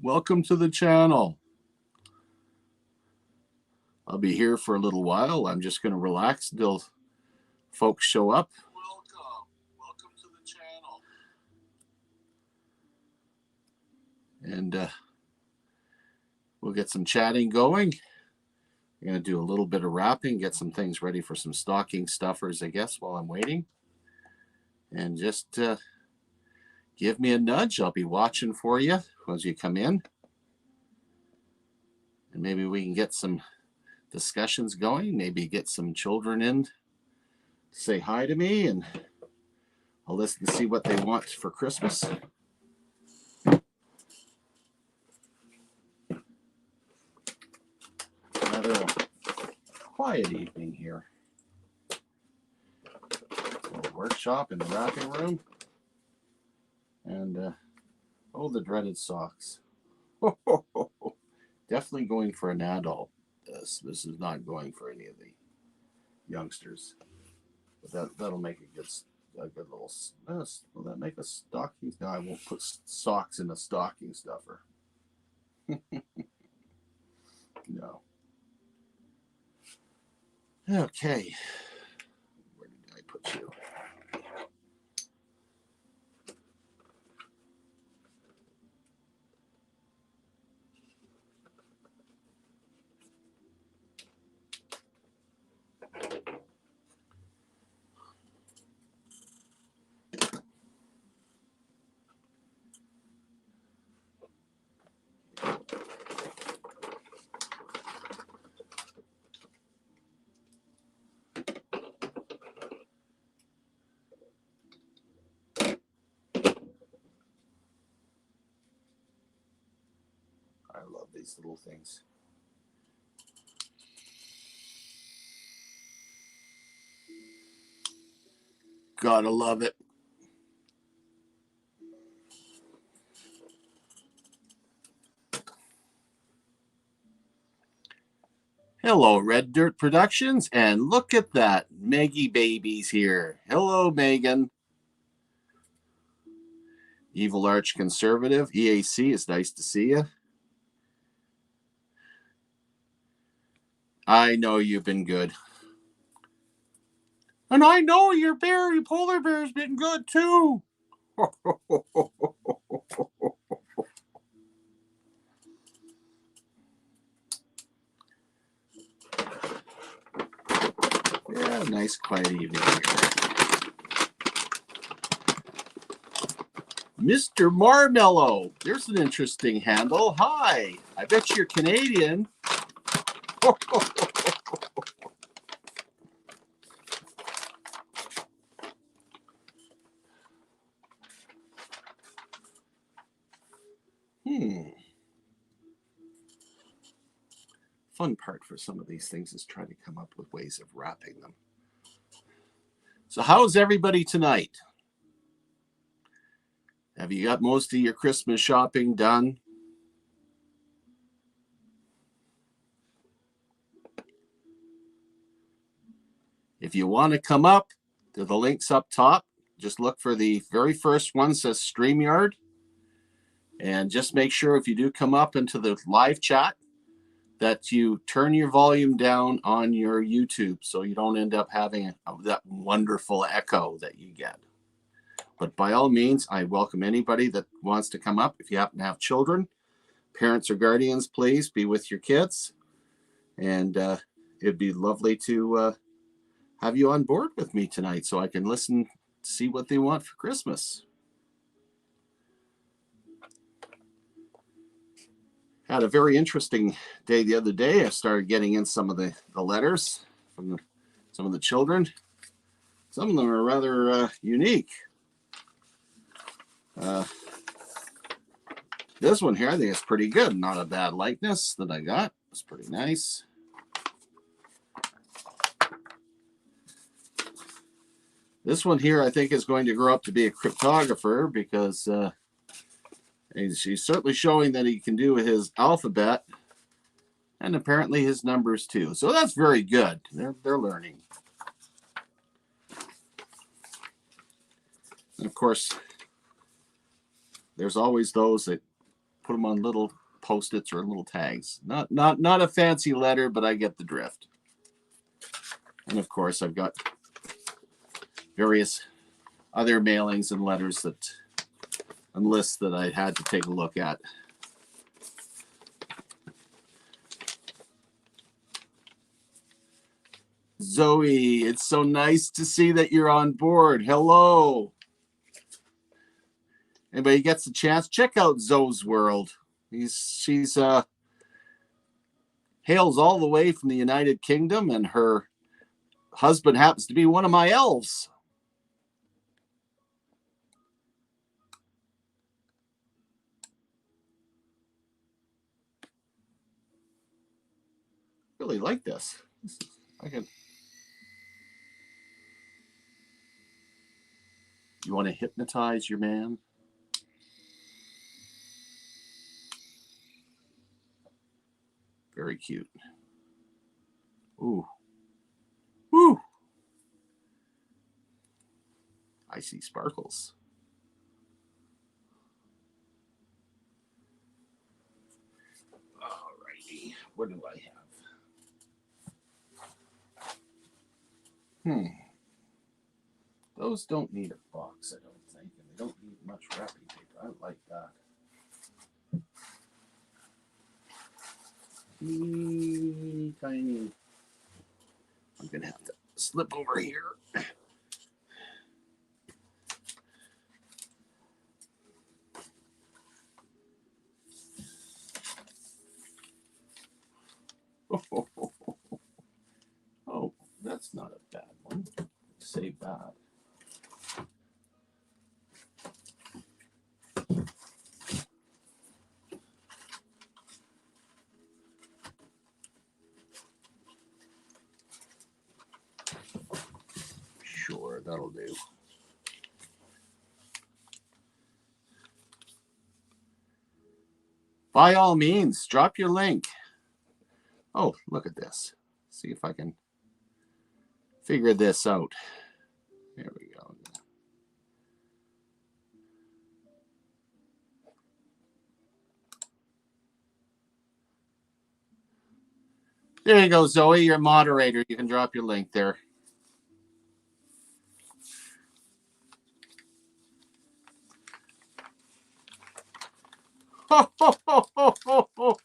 Welcome to the channel. I'll be here for a little while. I'm just going to relax until folks show up. Welcome to the channel. And we'll get some chatting going. I'm going to do a little bit of wrapping, get some things ready for some stocking stuffers, I guess, while I'm waiting. And just give me a nudge. I'll be watching for you as you come in. And maybe we can get some discussions going, maybe get some children in to say hi to me, and I'll listen to see what they want for Christmas. Another quiet evening here. A little workshop in the wrapping room. And oh, the dreaded socks. Definitely going for an adult. This is not going for any of the youngsters. But that'll make a good little. Will that make a stocking? No, I won't put socks in a stocking stuffer. No. Okay. Where did I put you? I love these little things. Gotta love it. Hello, Red Dirt Productions, and look at that. Maggie Baby's here. Hello, Megan. Evil Arch Conservative, EAC, it's nice to see you. I know you've been good. And I know your polar bear's been good too. Yeah, nice quiet evening here. Mr. Marmello, there's an interesting handle. Hi, I bet you're Canadian. Fun part for some of these things is trying to come up with ways of wrapping them. So how's everybody tonight? Have you got most of your Christmas shopping done? If you want to come up, to the links up top. Just look for the very first one, says StreamYard. And just make sure if you do come up into the live chat that you turn your volume down on your YouTube so you don't end up having that wonderful echo that you get. But by all means, I welcome anybody that wants to come up. If you happen to have children, parents or guardians, please be with your kids. And it'd be lovely to have you on board with me tonight so I can listen, see what they want for Christmas. Had a very interesting day the other day. I started getting in some of the letters from some of the children. Some of them are rather unique. This one here, I think is pretty good. Not a bad likeness that I got. It's pretty nice. This one here, I think, is going to grow up to be a cryptographer because he's certainly showing that he can do his alphabet and apparently his numbers too. So that's very good. They're learning. And of course, there's always those that put them on little Post-its or little tags. Not a fancy letter, but I get the drift. And of course, I've got various other mailings and letters and lists that I had to take a look at. Zoe, it's so nice to see that you're on board. Hello. Anybody gets a chance, check out Zoe's world. She's hails all the way from the United Kingdom, and her husband happens to be one of my elves. Really like this. You want to hypnotize your man? Very cute. Ooh. Woo. I see sparkles. Alrighty. What do I have? Those don't need a box, I don't think. And they don't need much wrapping paper. I like that. Teeny tiny. I'm going to have to slip over here. Oh, that's not a bad one. Save that. Sure, that'll do. By all means, drop your link. Oh, look at this. See if I can figure this out. There we go. There you go, Zoe. You're a moderator. You can drop your link there. Ho, ho, ho, ho, ho, ho.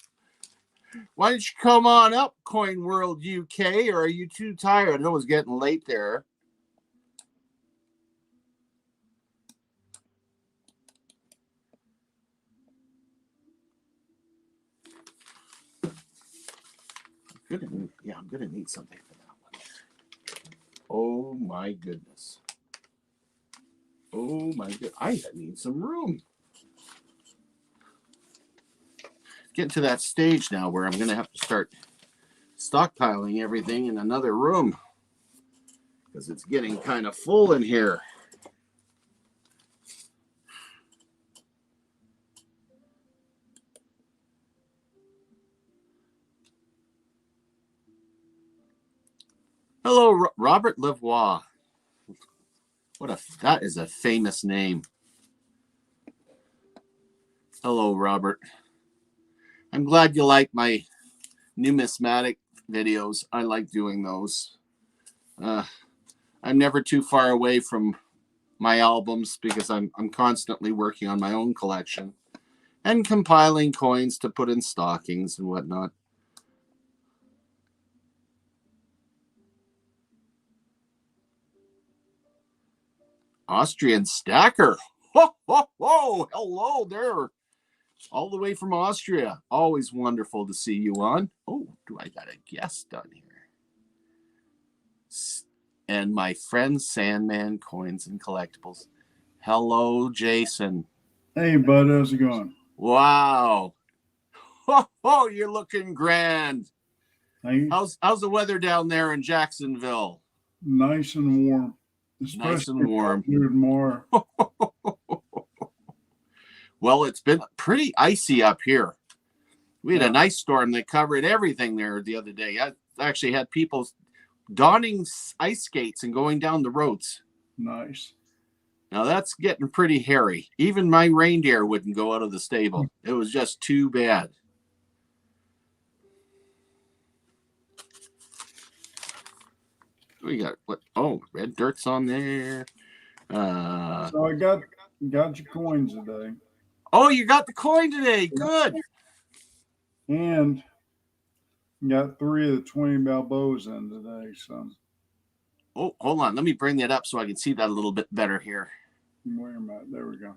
Why don't you come on up, Coin World UK, or are you too tired? I know it's getting late there. I'm gonna need something for that one. Oh my goodness. Oh my god, I need some room. Getting to that stage now where I'm gonna have to start stockpiling everything in another room because it's getting kind of full in here. Hello, Robert Lavoie. That is a famous name. Hello, Robert. I'm glad you like my numismatic videos. I like doing those. I'm never too far away from my albums because I'm constantly working on my own collection and compiling coins to put in stockings and whatnot. Austrian Stacker. Ho, ho, ho. Hello there. All the way from Austria. Always wonderful to see you on. Oh, do I got a guest on here? And my friend Sandman Coins and Collectibles. Hello, Jason. Hey, bud. How's it going? Wow. Oh, you're looking grand. Thanks. How's the weather down there in Jacksonville? Nice and warm. Nice and warm. More. Well, it's been pretty icy up here. We had an ice storm that covered everything there the other day. I actually had people donning ice skates and going down the roads. Nice. Now that's getting pretty hairy. Even my reindeer wouldn't go out of the stable. It was just too bad. We got what? Oh, red dirt's on there. So I got your coins today. Oh, you got the coin today. Good. And got 3 of the 20 Balboas in today. So. Oh, hold on. Let me bring that up so I can see that a little bit better here. Where am I? There we go.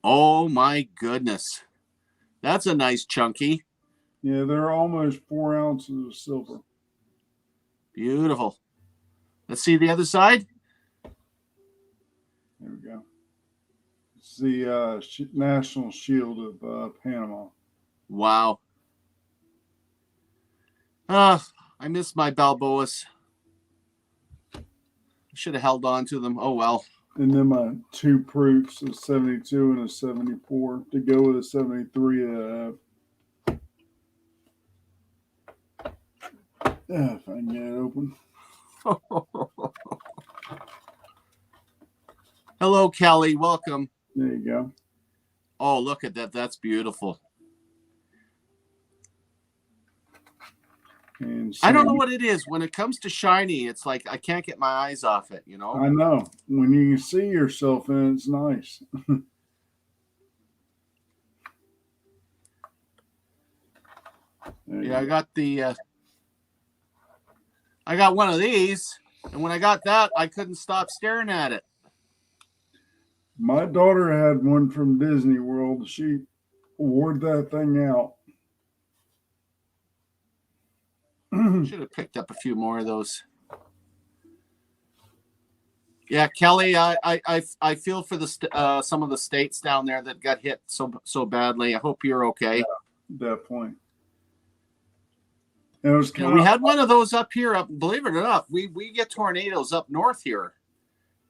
Oh my goodness. That's a nice chunky. Yeah, they're almost 4 ounces of silver. Beautiful. Let's see the other side. There we go. It's the National Shield of Panama. Wow. I miss my Balboas. Should have held on to them. Oh, well. And then my 2 proofs, a 72 and a 74, to go with a 73. If I can get it open. Hello, Kelly. Welcome. There you go. Oh, look at that. That's beautiful. And I don't know what it is. When it comes to shiny, it's like I can't get my eyes off it, you know? I know. When you can see yourself in it, it's nice. Yeah, I got one of these, and when I got that, I couldn't stop staring at it. My daughter had one from Disney World. She wore that thing out. Should have picked up a few more of those. Yeah, Kelly, I feel for the some of the states down there that got hit so badly. I hope you're okay. Yeah, definitely. It was we had one of those up here. Believe it or not, we get tornadoes up north here.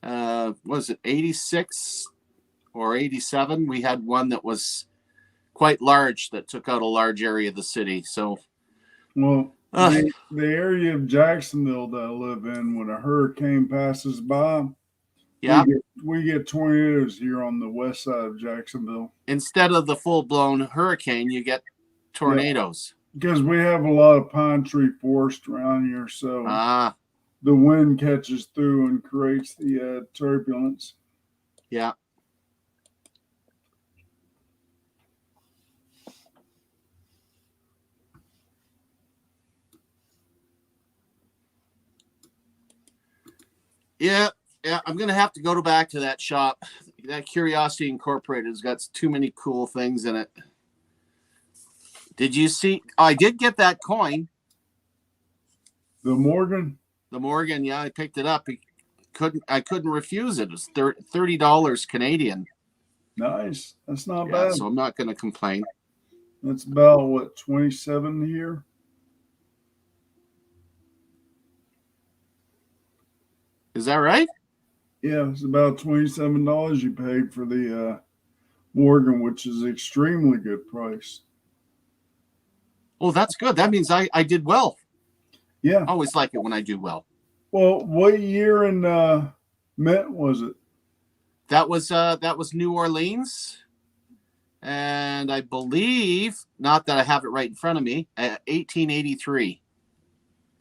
Was it 86 or 87? We had one that was quite large that took out a large area of the city. So, well, the area of Jacksonville that I live in, when a hurricane passes by, yeah, we get tornadoes here on the west side of Jacksonville. Instead of the full-blown hurricane, you get tornadoes. Because we have a lot of pine tree forest around here, so the wind catches through and creates the turbulence. Yeah. Yeah, I'm going to have to go back to that shop. That Curiosity Incorporated has got too many cool things in it. Did you see? I did get that coin. The Morgan? The Morgan, yeah, I picked it up. I couldn't refuse it. It was $30 Canadian. Nice. That's not bad. So I'm not going to complain. That's about, what, 27 here? Is that right? Yeah, it's about $27 you paid for the Morgan, which is an extremely good price. Oh, that's good. That means I did well. Yeah. I always like it when I do well. Well, what year in Mint was it? That was New Orleans. And I believe, not that I have it right in front of me, 1883.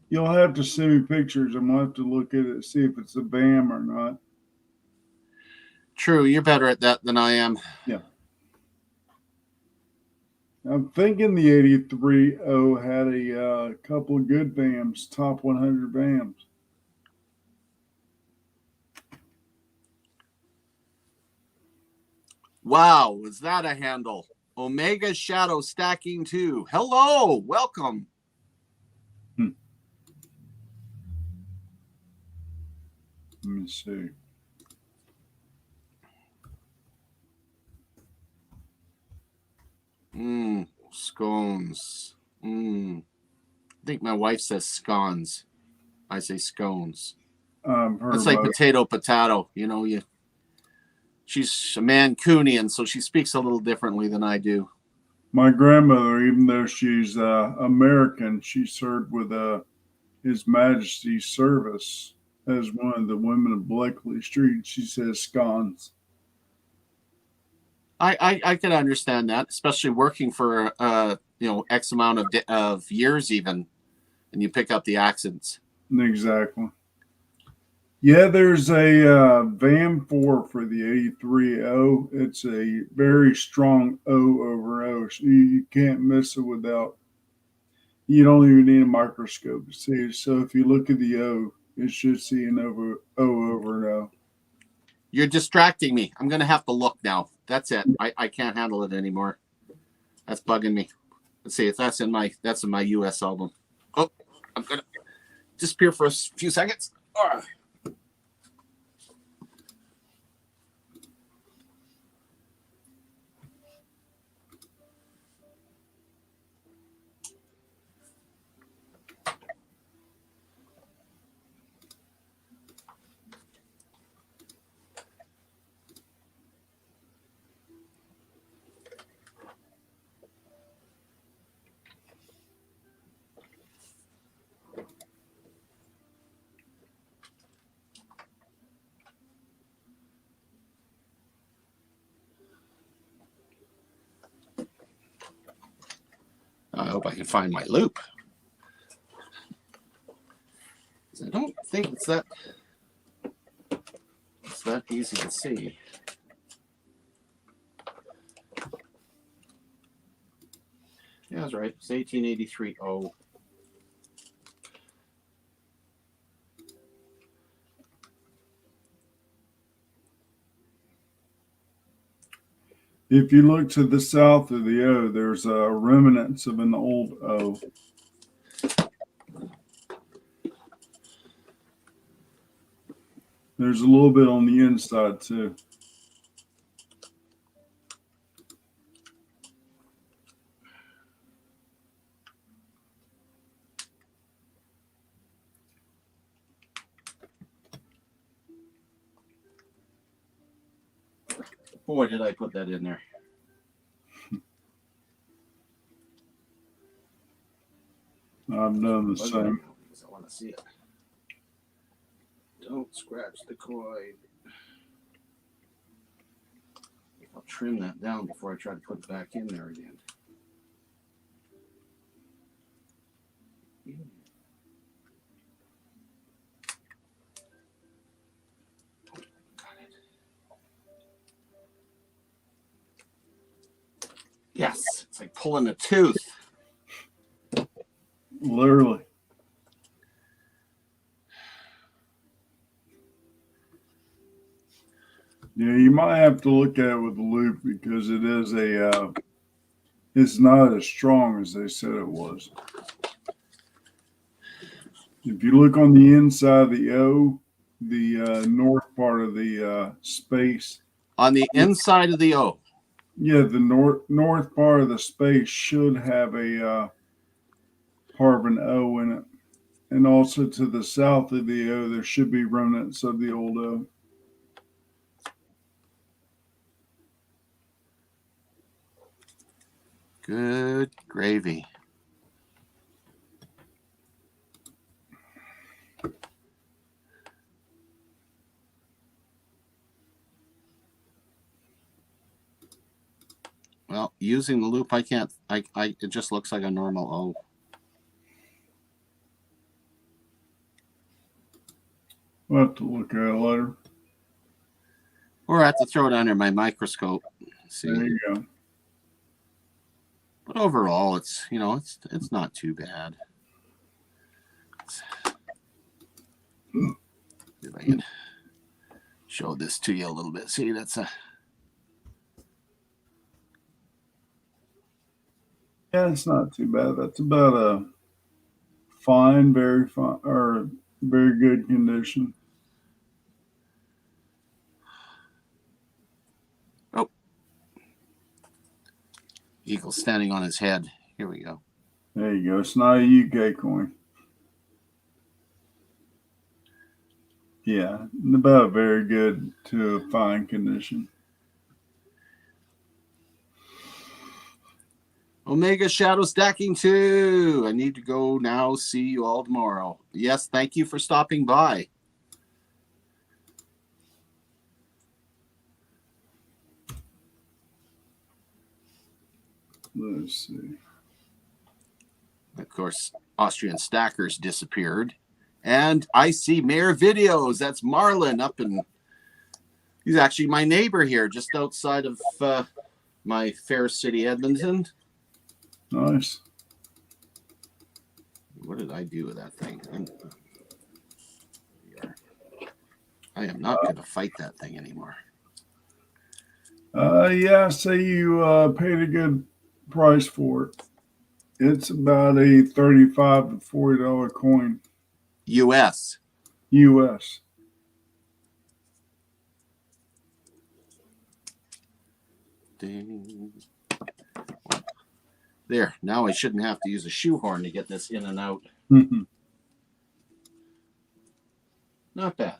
You'll have to send me pictures. I'm going to have to look at it, see if it's a BAM or not. True. You're better at that than I am. Yeah. I'm thinking the 83 had a couple of good BAMs, top 100 BAMs. Wow, was that a handle? Omega Shadow Stacking 2. Hello, welcome. Let me see. Scones. I think my wife says scones. I say scones. It's like potato. You know, she's a Mancunian, so she speaks a little differently than I do. My grandmother, even though she's American, she served with His Majesty's service as one of the women of Blakely Street. She says scones. I can understand that, especially working for X amount of years even, and you pick up the accents. Exactly. Yeah, there's a VAM 4 for the 83O. It's a very strong O over O. So you can't miss it without. You don't even need a microscope to see it. So if you look at the O, it should see an O over an O. You're distracting me. I'm gonna have to look now. That's it. I can't handle it anymore. That's bugging me. Let's see if that's in my US album. Oh, I'm gonna disappear for a few seconds. Oh. I hope I can find my loop. I don't think it's that easy to see. Yeah, that's right. It's 1883. Oh. If you look to the south of the O, there's remnants of an old O. There's a little bit on the inside too. Boy, did I put that in there. I've done the same. I want to see it. Don't scratch the coin. I'll trim that down before I try to put it back in there again. Yes, it's like pulling a tooth. Literally. Yeah, you might have to look at it with a loop because it is it's not as strong as they said it was. If you look on the inside of the O, the north part of the space. On the inside of the O. Yeah, the north part of the space should have a part of an O in it. And also to the south of the O, there should be remnants of the old O. Good gravy. Well, using the loop, I can't. It just looks like a normal O. We'll have to look at it later. Or I have to throw it under my microscope. See. There you go. But overall, it's not too bad. If I can show this to you a little bit. See, that's a. Yeah, it's not too bad. That's about a fine, very fine, or very good condition. Oh. Eagle standing on his head. Here we go. There you go. It's not a UK coin. Yeah, about very good to a fine condition. Omega Shadow Stacking 2. I need to go now. See you all tomorrow. Yes, thank you for stopping by. Let's see. Of course, Austrian Stackers disappeared. And I see Mayor Videos. That's Marlon up in. He's actually my neighbor here, just outside of my fair city, Edmonton. Nice. What did I do with that thing? I am not going to fight that thing anymore. Yeah, say you paid a good price for it. It's about a $35 to $40 coin. US. US. Ding. There. Now I shouldn't have to use a shoehorn to get this in and out. Not bad.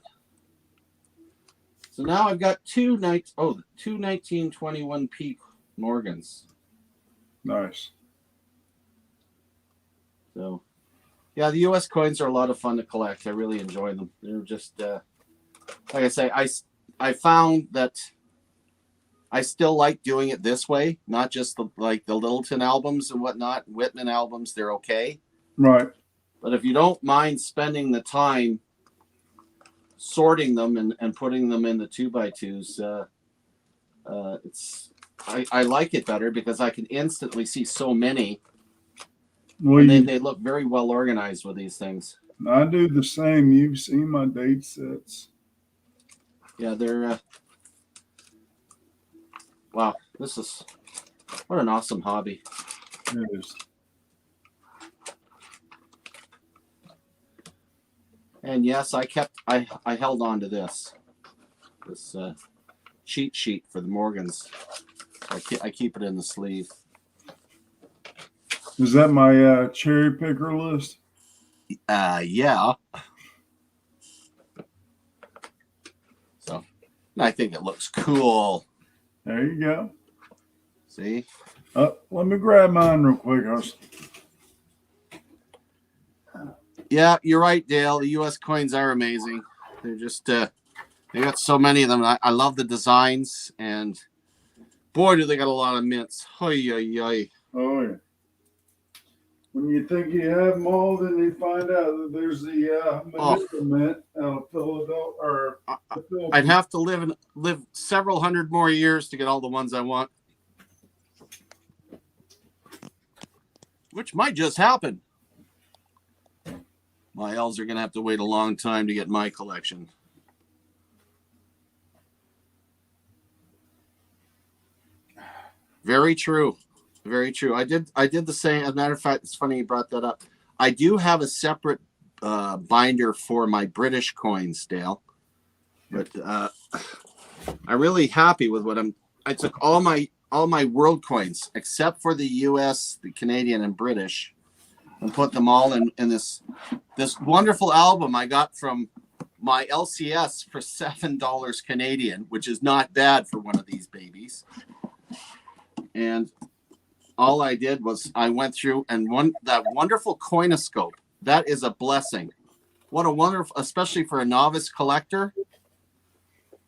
So now I've got two 1921p Morgans. Nice. So, yeah, the U.S. coins are a lot of fun to collect. I really enjoy them. They're just, like I say, I found that I still like doing it this way, not just the Littleton albums and whatnot, Whitman albums. They're okay. Right. But if you don't mind spending the time sorting them and putting them in the 2x2s, I like it better because I can instantly see so many. Well, and they look very well organized with these things. I do the same. You've seen my date sets. Yeah, they're wow. What an awesome hobby. It is. And yes, I held on to this cheat sheet for the Morgans. I keep it in the sleeve. Is that my cherry picker list? Yeah. So, I think it looks cool. There you go. See? Let me grab mine real quick. Yeah, you're right, Dale. The U.S. coins are amazing. They're just they got so many of them. I love the designs, and boy, do they got a lot of mints. Hoy, yoy, yoy. Oh yeah. When you think you have them all, then you find out that there's the Manila mint out of Philadelphia. I'd have to live several hundred more years to get all the ones I want, which might just happen. My elves are going to have to wait a long time to get my collection. Very true. Very true. I did the same. As a matter of fact, it's funny you brought that up. I do have a separate binder for my British coins, Dale. But I'm really happy with I took all my world coins except for the US, the Canadian, and British, and put them all in this wonderful album I got from my LCS for $7 Canadian, which is not bad for one of these babies. And all I did was I went through and that wonderful coinoscope. That is a blessing. What a wonderful, especially for a novice collector,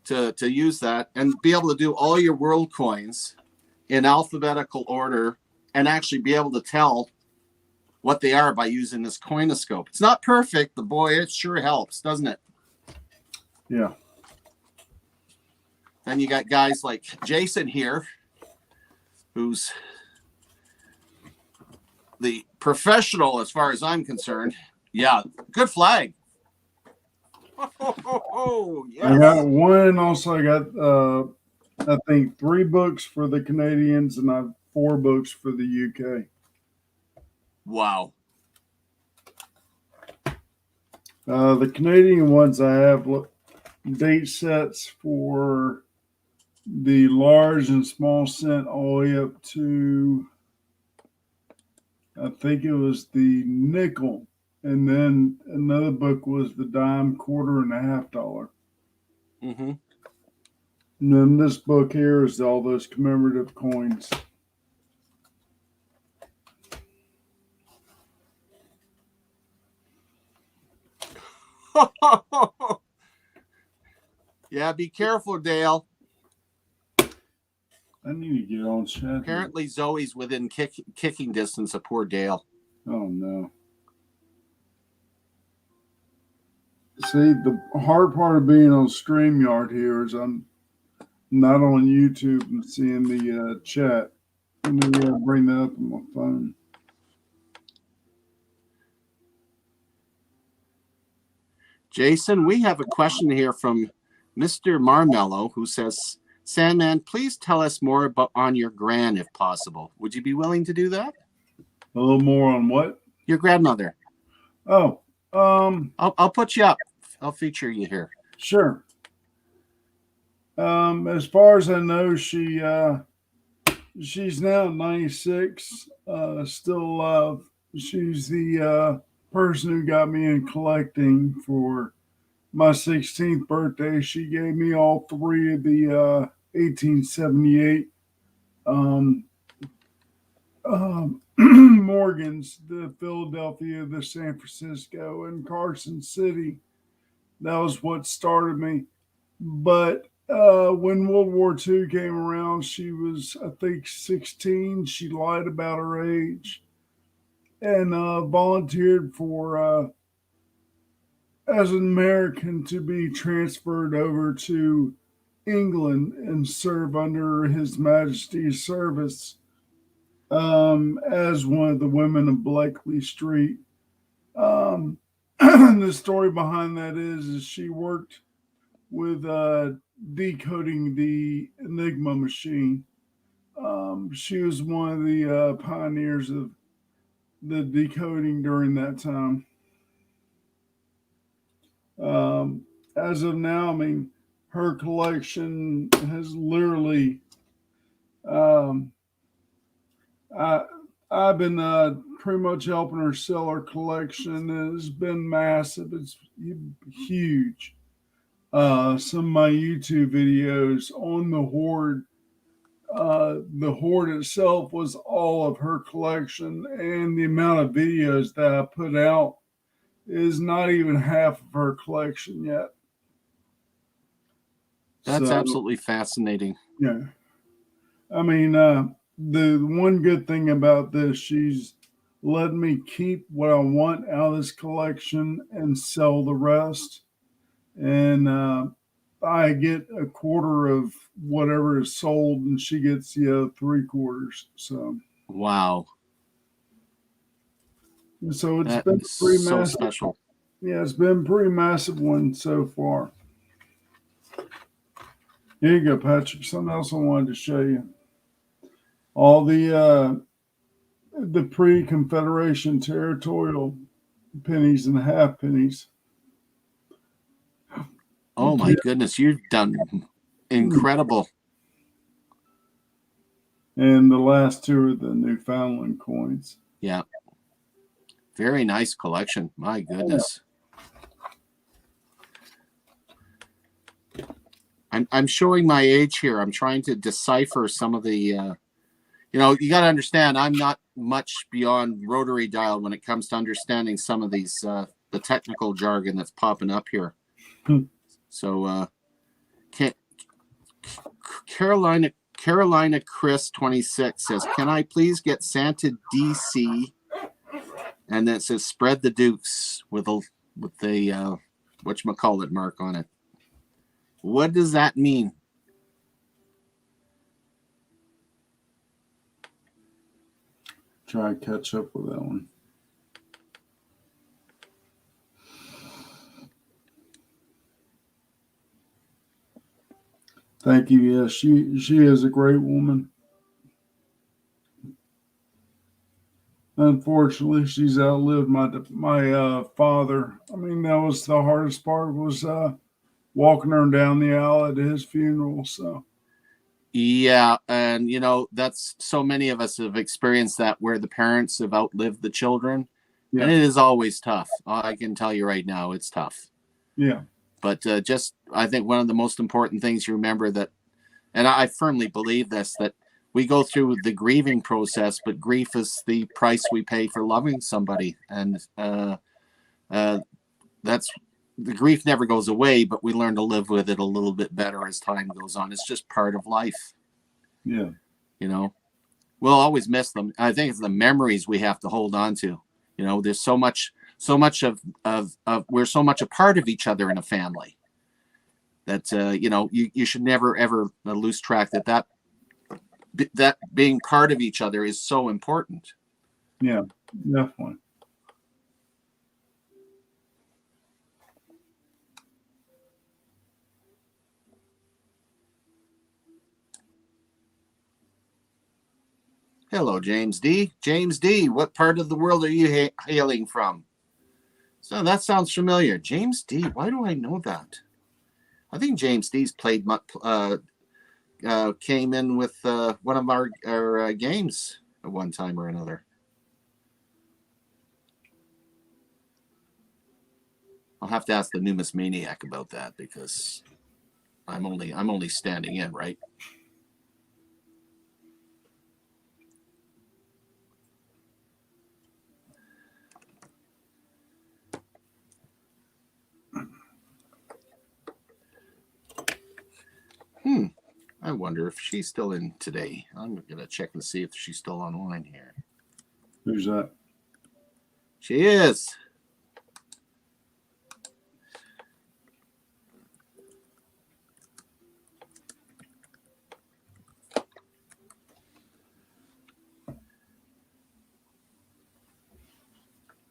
to use that and be able to do all your world coins in alphabetical order and actually be able to tell what they are by using this coinoscope. It's not perfect, but boy, it sure helps, doesn't it? Yeah. Then you got guys like Jason here, who's the professional as far as I'm concerned. Yeah, good flag. Yes. I got one. Also, I got I think 3 books for the Canadians and I have 4 books for the UK. Wow. The Canadian ones I have date sets for the large and small cent all the way up to, I think it was the nickel. And then another book was the dime, quarter, and a half dollar. Mm-hmm. And then this book here is all those commemorative coins. Yeah, be careful, Dale. I need to get on chat here. Apparently, Zoe's within kicking distance of poor Dale. Oh, no. See, the hard part of being on StreamYard here is I'm not on YouTube and seeing the chat. Let me bring that up on my phone. Jason, we have a question here from Mr. Marmello, who says, Sandman, please tell us more about on your gran, if possible. Would you be willing to do that? A little more on what? Your grandmother. Oh, I'll put you up. I'll feature you here. Sure. As far as I know, she's now 96, still alive. She's the person who got me in collecting for my 16th birthday. She gave me all three of the 1878 Morgans, the Philadelphia, the San Francisco, and Carson City. That was what started me. But when World War II came around, she was, I think, 16. She lied about her age and volunteered for, as an American, to be transferred over to England and serve under His Majesty's service as one of the women of Blakely Street. The story behind that is she worked with decoding the Enigma machine. She was one of the pioneers of the decoding during that time. As of now, I mean, her collection has literally, I've been pretty much helping her sell her collection. It's been massive. It's huge. Some of my YouTube videos on the hoard itself was all of her collection, and the amount of videos that I put out is not even half of her collection yet. That's absolutely fascinating. Yeah. I mean, the one good thing about this, she's let me keep what I want out of this collection and sell the rest. And I get a quarter of whatever is sold, and she gets the other 3/4. So wow. So it's been pretty so massive. Special. Yeah, it's been pretty massive one so far. Here you go, Patrick. Something else I wanted to show you. All the pre-Confederation territorial pennies and half pennies. Oh my goodness, you've done incredible. And the last two are the Newfoundland coins. Yeah. Very nice collection. My goodness. I'm showing my age here. I'm trying to decipher some of the you got to understand, I'm not much beyond rotary dial when it comes to understanding some of these the technical jargon that's popping up here. So Carolina Chris 26 says, "Can I please get Santa DC?" And then it says, "Spread the Dukes" with the whatchamacallit mark on it. What does that mean? Try to catch up with that one. Thank you. Yes, she is a great woman. Unfortunately, she's outlived my father. I mean, that was the hardest part, was walking her down the aisle at his funeral. So yeah, and that's so many of us have experienced that, where the parents have outlived the children. Yeah. And it is always tough. I can tell you right now, it's tough. Yeah. But I think one of the most important things you remember that, and I firmly believe this, that we go through the grieving process, but grief is the price we pay for loving somebody. And that's, the grief never goes away, but we learn to live with it a little bit better as time goes on. It's just part of life. Yeah. You know, we'll always miss them. I think it's the memories we have to hold on to. You know, there's so much of we're so much a part of each other in a family that you know, you should never ever lose track that being part of each other is so important. Yeah, definitely. Hello, James D. James D. What part of the world are you hailing from? So that sounds familiar. James D. Why do I know that? I think James D's came in with one of our games at one time or another. I'll have to ask the numismaniac about that because I'm only standing in, right? I wonder if she's still in today. I'm gonna check and see if she's still online here. Who's that? She is.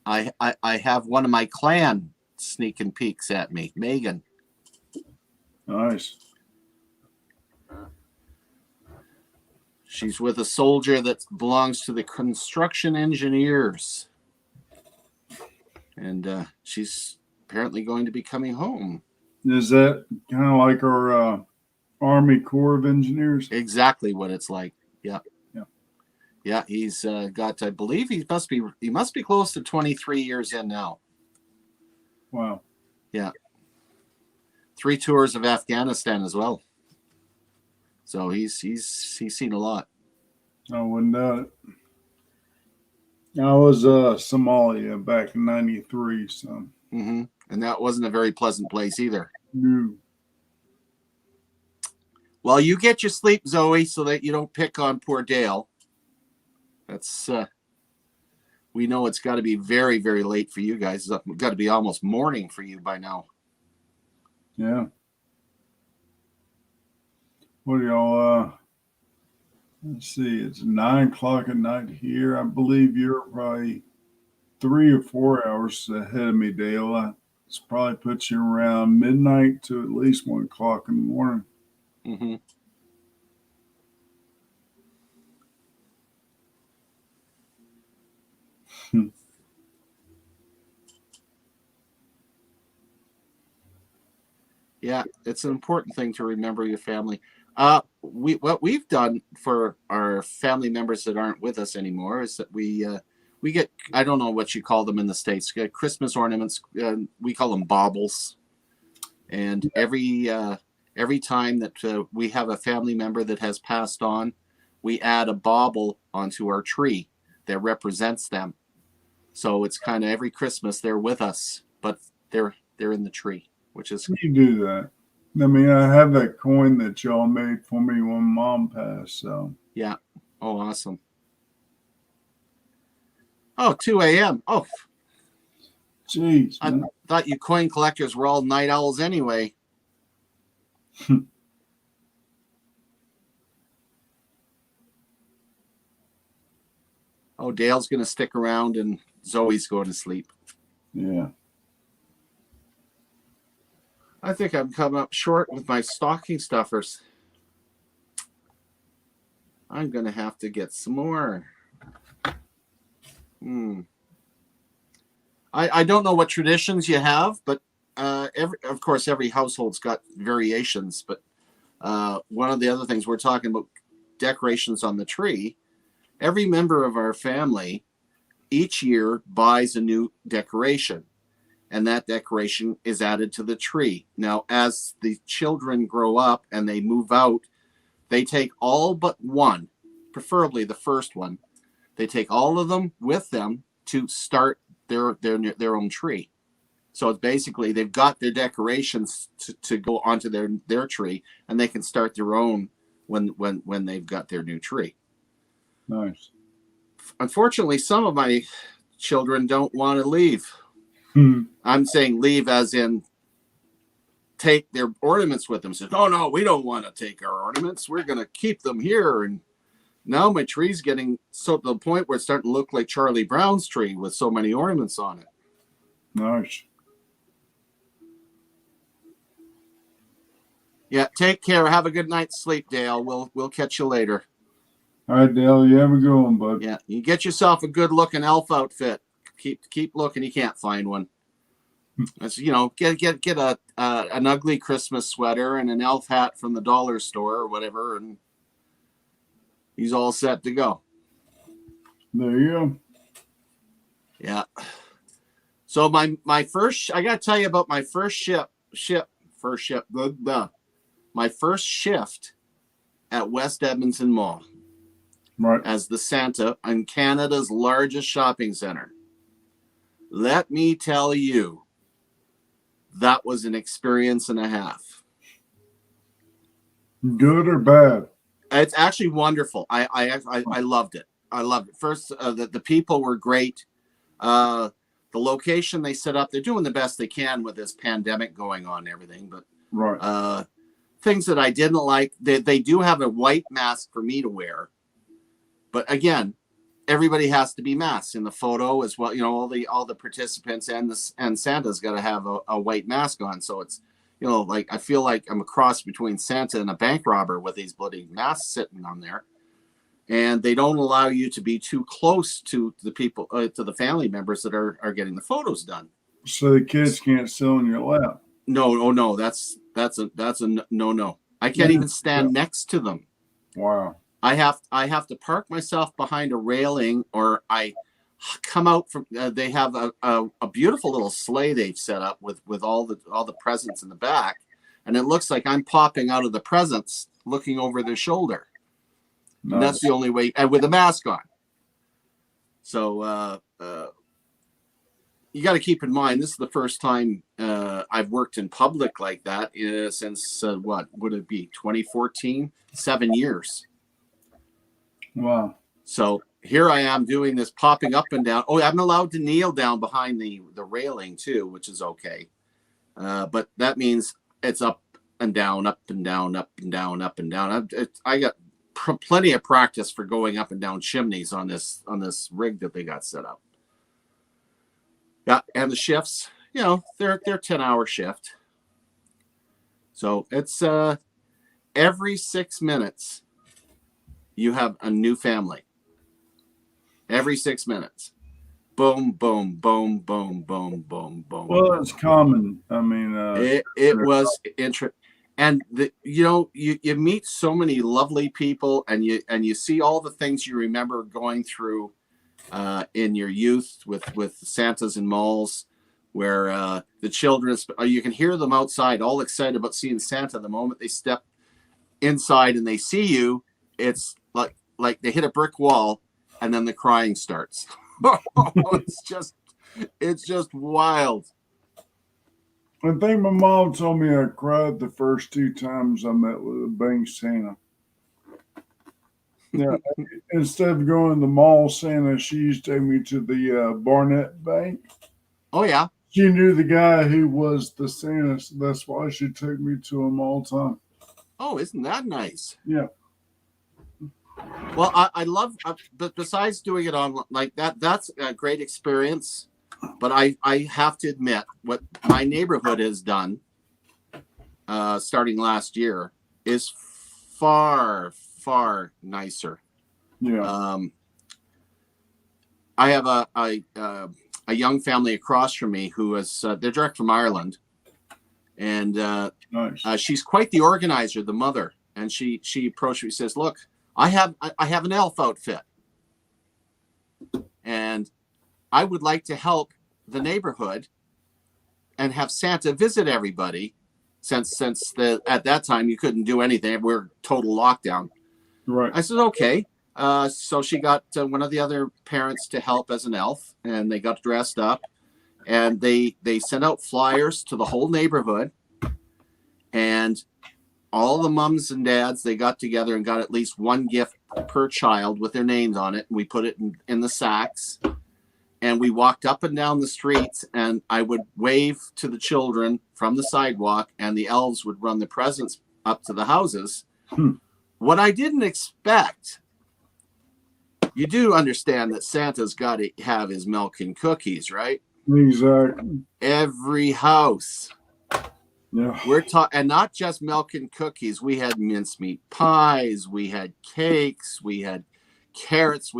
I have one of my clan sneaking peeks at me, Megan. Nice. She's with a soldier that belongs to the construction engineers. And she's apparently going to be coming home. Is that kind of like our Army Corps of Engineers? Exactly what it's like. Yeah. Yeah. Yeah, he's got, I believe he must be close to 23 years in now. Wow. Yeah. 3 tours of Afghanistan as well. So he's seen a lot. I wouldn't doubt it. I was Somalia back in '93, so. Mm-hmm. And that wasn't a very pleasant place either. No. Well, you get your sleep, Zoe, so that you don't pick on poor Dale. That's we know it's got to be very, very late for you guys. It's got to be almost morning for you by now. Yeah. What are y'all? Let's see. It's 9 o'clock at night here. I believe you're probably 3 or 4 hours ahead of me, Dale. It's probably puts you around midnight to at least 1 o'clock in the morning. Mm-hmm. Yeah, it's an important thing to remember your family. What we've done for our family members that aren't with us anymore is that we get, I don't know what you call them in the States, get Christmas ornaments. We call them baubles. And every time that we have a family member that has passed on, we add a bauble onto our tree that represents them. So it's kind of every Christmas they're with us, but they're in the tree, which is You do that. I mean, I have that coin that y'all made for me when Mom passed. So yeah. Oh, awesome. Oh, 2 a.m. Oh, jeez, I man. thought you coin collectors were all night owls anyway. Oh, Dale's going to stick around and Zoe's going to sleep. Yeah. I think I'm coming up short with my stocking stuffers. I'm going to have to get some more. I don't know what traditions you have, but of course, every household's got variations. But one of the other things we're talking about, decorations on the tree. Every member of our family each year buys a new decoration, and that decoration is added to the tree. Now, as the children grow up and they move out, they take all but one, preferably the first one. They take all of them with them to start their own tree. So it's basically they've got their decorations to go onto their tree, and they can start their own when they've got their new tree. Nice. Unfortunately, some of my children don't want to leave. I'm saying leave as in take their ornaments with them. Says, oh no, we don't want to take our ornaments. We're going to keep them here. And now my tree's getting so to the point where it's starting to look like Charlie Brown's tree with so many ornaments on it. Nice. Yeah, take care. Have a good night's sleep, Dale. We'll catch you later. All right, Dale. You have a good one, bud. Yeah, you get yourself a good looking elf outfit. Keep looking. You can't find one. As you know, get an ugly Christmas sweater and an elf hat from the dollar store or whatever, and he's all set to go. There you go. Yeah. So my first, I got to tell you about my first my first shift at West Edmonton Mall. Right. As the Santa in Canada's largest shopping center. Let me tell you, that was an experience and a half. Good or bad? It's actually wonderful. I loved it. I loved it. First, the people were great. The location they set up, they're doing the best they can with this pandemic going on and everything. But right. Things that I didn't like, they do have a white mask for me to wear. But again, everybody has to be masked in the photo as well. You know, all the participants and Santa's got to have a white mask on. So it's, you know, like I feel like I'm a cross between Santa and a bank robber with these bloody masks sitting on there. And they don't allow you to be too close to the people, to the family members that are getting the photos done. So the kids can't sit on your lap. No. That's a no. I can't even stand next to them. Wow. I have to park myself behind a railing, or I come out from. They have a beautiful little sleigh they've set up with all the presents in the back, and it looks like I'm popping out of the presents, looking over their shoulder. Nice. And that's the only way, and with a mask on. So you got to keep in mind, this is the first time I've worked in public like that since what would it be, 2014? 7 years. Wow. So here I am doing this, popping up and down. Oh, I'm allowed to kneel down behind the railing too, which is okay. But that means it's up and down, up and down, up and down, up and down. I got plenty of practice for going up and down chimneys on this rig that they got set up. Yeah, and the shifts, you know, they're 10-hour shift. So it's every 6 minutes. You have a new family. Every 6 minutes. Boom, boom, boom, boom, boom, boom, boom. Well, it's common. I mean, it was interesting. And you meet so many lovely people, and you see all the things you remember going through in your youth with Santas and malls, where the children, you can hear them outside all excited about seeing Santa. The moment they step inside and they see you, it's like they hit a brick wall, and then the crying starts. It's just wild. I think my mom told me I cried the first 2 times I met with a bank Santa. Yeah, instead of going to the mall Santa, she used to take me to the Barnett Bank. Oh yeah. She knew the guy who was the Santa, so that's why she took me to him all the time. Oh, isn't that nice? Yeah. Well, I love, but besides doing it on like that, that's a great experience. But I have to admit, what my neighborhood has done, starting last year, is far nicer. Yeah. I have a young family across from me who is they're direct from Ireland, and nice. She's quite the organizer, the mother, and she approached me, says, "Look, I have an elf outfit, and I would like to help the neighborhood and have Santa visit everybody, since at that time you couldn't do anything. We're total lockdown." Right. I said, okay. So she got one of the other parents to help as an elf, and they got dressed up, and they sent out flyers to the whole neighborhood, and all the mums and dads, they got together and got at least one gift per child with their names on it. And we put it in the sacks. And we walked up and down the streets, and I would wave to the children from the sidewalk, and the elves would run the presents up to the houses. What I didn't expect, you do understand that Santa's got to have his milk and cookies, right? Exactly. Every house. Yeah. And not just milk and cookies. We had mincemeat pies, we had cakes, we had carrots,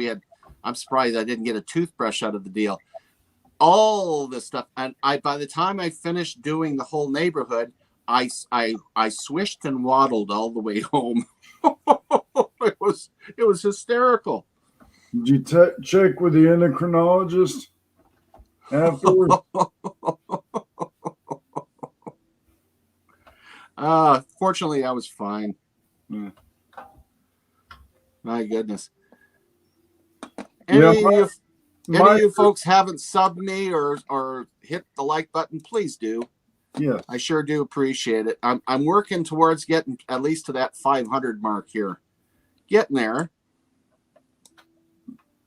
I'm surprised I didn't get a toothbrush out of the deal. All this stuff. And by the time I finished doing the whole neighborhood, I swished and waddled all the way home. It was hysterical. Did you check with the endocrinologist afterwards? Fortunately, I was fine. Yeah. My goodness. Yeah, Any of you folks haven't subbed me or hit the like button, please do. Yeah, I sure do appreciate it. I'm working towards getting at least to that 500 mark here. Getting there.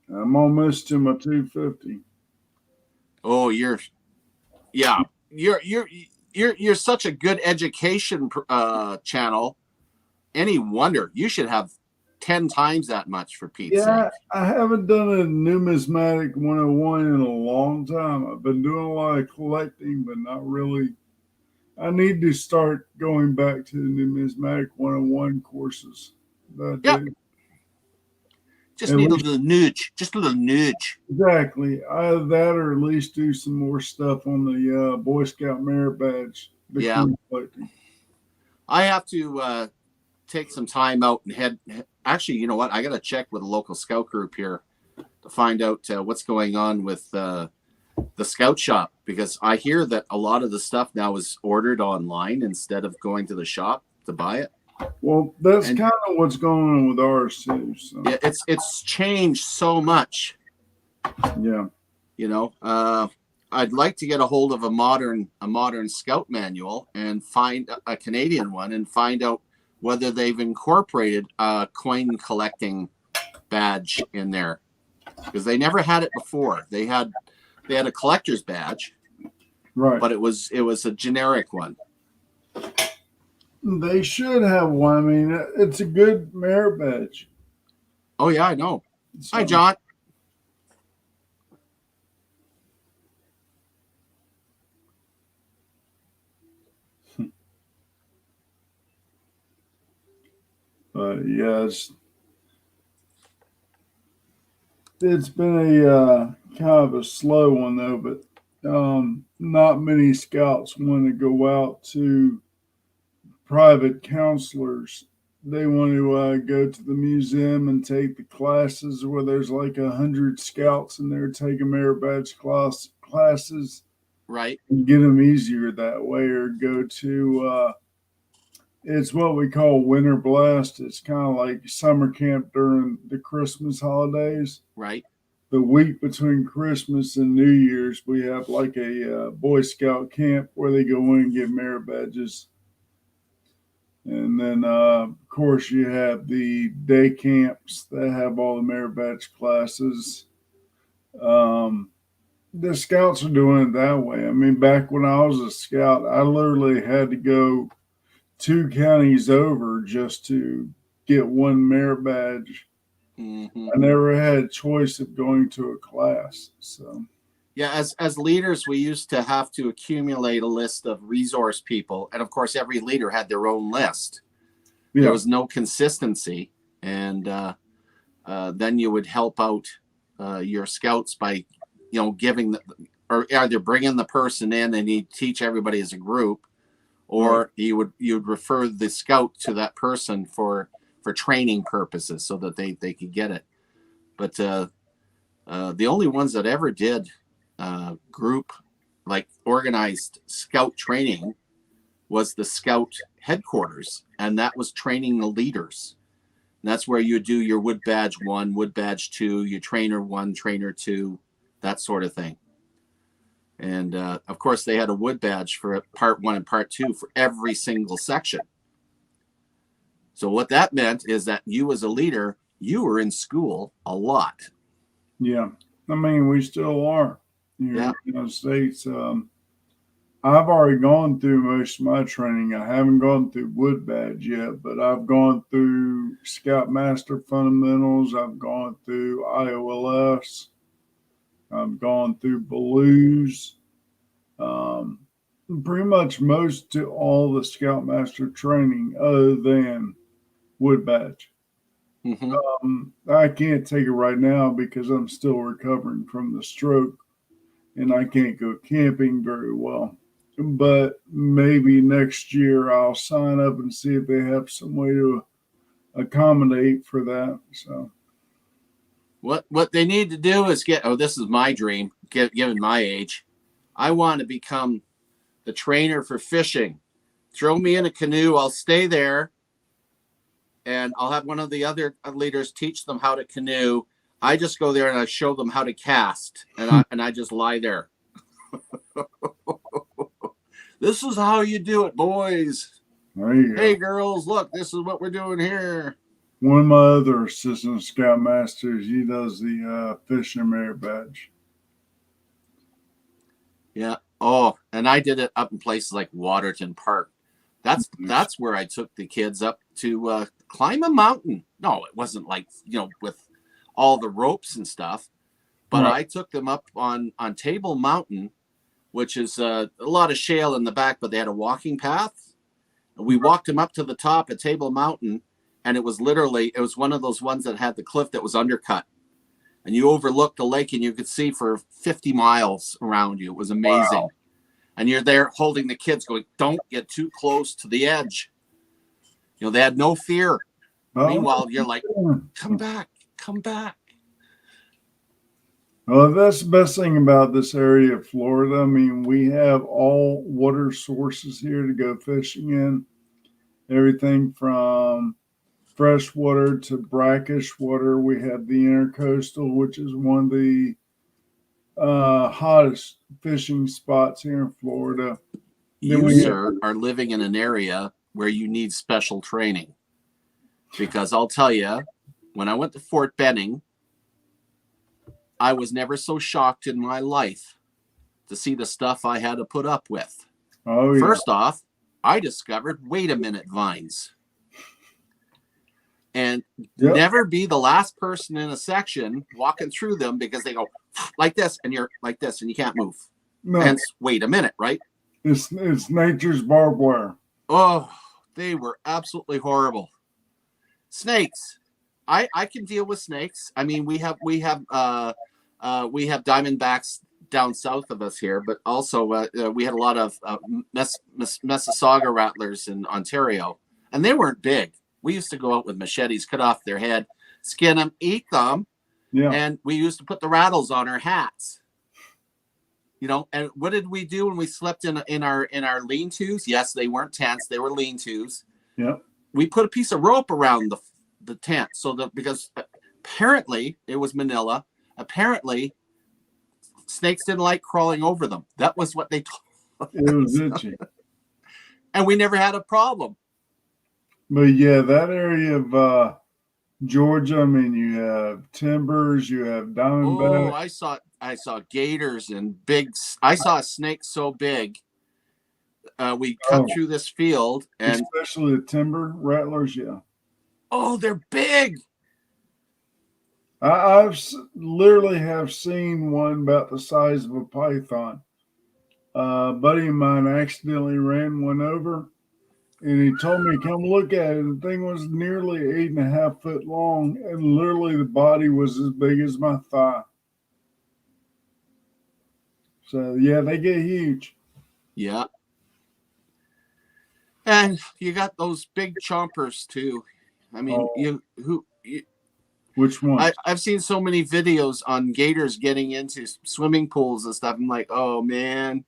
I'm almost to my 250. Oh, you're such a good education channel. Any wonder you should have 10 times that much, for Pete's sake. I haven't done a numismatic 101 in a long time. I've been doing a lot of collecting, but not really. I need to start going back to the numismatic 101 courses. Yep. Just need a little nudge. Just a little nudge. Exactly. Either that or at least do some more stuff on the Boy Scout merit badge. Yeah. I have to take some time out and head. Actually, you know what? I got to check with a local scout group here to find out what's going on with the scout shop, because I hear that a lot of the stuff now is ordered online instead of going to the shop to buy it. Well, that's kind of what's going on with ours too. So. Yeah, it's changed so much. Yeah. You know, I'd like to get a hold of a modern scout manual and find a Canadian one and find out whether they've incorporated a coin collecting badge in there, because they never had it before. They had a collector's badge, right? But it was a generic one. They should have one. I mean, it's a good merit badge. Oh yeah, I know. So. Hi, John. Yeah, it's been a kind of a slow one though, but not many scouts want to go out to private counselors. They want to go to the museum and take the classes where there's like 100 scouts in there taking merit badge classes. Right. And get them easier that way, or go to it's what we call Winter Blast. It's kind of like summer camp during the Christmas holidays. Right. The week between Christmas and New Year's, we have like a Boy Scout camp where they go in and get merit badges. And then, of course, you have the day camps that have all the merit badge classes. The scouts are doing it that way. I mean, back when I was a scout, I literally had to go 2 counties over just to get one merit badge. Mm-hmm. I never had a choice of going to a class. So yeah, as leaders, we used to have to accumulate a list of resource people, and of course, every leader had their own list. Yeah. There was no consistency, and then you would help out your scouts by, giving or either bringing the person in and you teach everybody as a group, or you'd refer the scout to that person for training purposes so that they could get it. But the only ones that ever did group, like organized scout training, was the scout headquarters, and that was training the leaders. And that's where you do your wood badge 1, wood badge 2, your trainer 1, trainer 2, that sort of thing. And of course, they had a wood badge for part 1 and part 2 for every single section. So what that meant is that you as a leader, you were in school a lot. Yeah. I mean, we still are here in Yeah. the United States. I've already gone through most of my training. I haven't gone through Wood Badge yet, but I've gone through Scoutmaster Fundamentals. I've gone through IOLS. I've gone through Blues. Um, Pretty much most to all the Scoutmaster training other than Wood Badge. Mm-hmm. I can't take it right now because I'm still recovering from the stroke and I can't go camping very well. But maybe next year I'll sign up and see if they have some way to accommodate for that. So, What they need to do is get. Oh, this is my dream. Given my age, I want to become the trainer for fishing. Throw me in a canoe. I'll stay there, and I'll have one of the other leaders teach them how to canoe. I just go there and I show them how to cast, and I just lie there. This is how you do it, boys. there you Hey, go. girls, look, this is what we're doing here. One of my other assistant scoutmasters, he does the fish and merit badge. Yeah. Oh, and I did it up in places like Waterton Park. That's where I took the kids up to climb a mountain. No, it wasn't like with all the ropes and stuff, but Right. I took them up on Table Mountain, which is a lot of shale in the back, but they had a walking path. And we walked them up to the top at Table Mountain, and it was one of those ones that had the cliff that was undercut. And you overlooked the lake and you could see for 50 miles around you. It was amazing. Wow. And you're there holding the kids going, don't get too close to the edge. They had no fear. Oh, Meanwhile, you're like, come back, come back. well, that's the best thing about this area of Florida. I mean, we have all water sources here to go fishing in. Everything from freshwater to brackish water. We have the intercoastal, which is one of the hottest fishing spots here in Florida. Then You, we have, sir, are living in an area where you need special training. Because I'll tell you, when I went to Fort Benning, I was never so shocked in my life to see the stuff I had to put up with. oh yeah, First off, I discovered wait a minute vines. And yep, never be the last person in a section walking through them because they go like this and you're like this and you can't move. no, Hence, wait a minute, right? it's nature's barbed wire. Oh, they were absolutely horrible. Snakes. I can deal with snakes. I mean, we have diamondbacks down south of us here, but also we had a lot of Mississauga rattlers in Ontario, and they weren't big. We used to go out with machetes, cut off their head, skin them, eat them, Yeah, and we used to put the rattles on our hats. And what did we do when we slept in our lean-tos? Yes, they weren't tents; they were lean-tos. yeah. We put a piece of rope around the tent because apparently it was Manila. Apparently, snakes didn't like crawling over them. That was what they told It was us. itchy. And we never had a problem. But yeah, that area of Georgia, I mean, you have timbers, you have Oh, diamondback. I saw gators and I saw a snake so big. We cut Oh, through this field and especially the timber rattlers. Yeah, oh, they're big. I've literally have seen one about the size of a python. A buddy of mine accidentally ran one over, and he told me come look at it. The thing was nearly 8.5 foot long, and literally the body was as big as my thigh. So yeah, they get huge. Yeah. And you got those big chompers too. I mean, Oh, which ones? I've seen so many videos on gators getting into swimming pools and stuff. I'm like, oh man.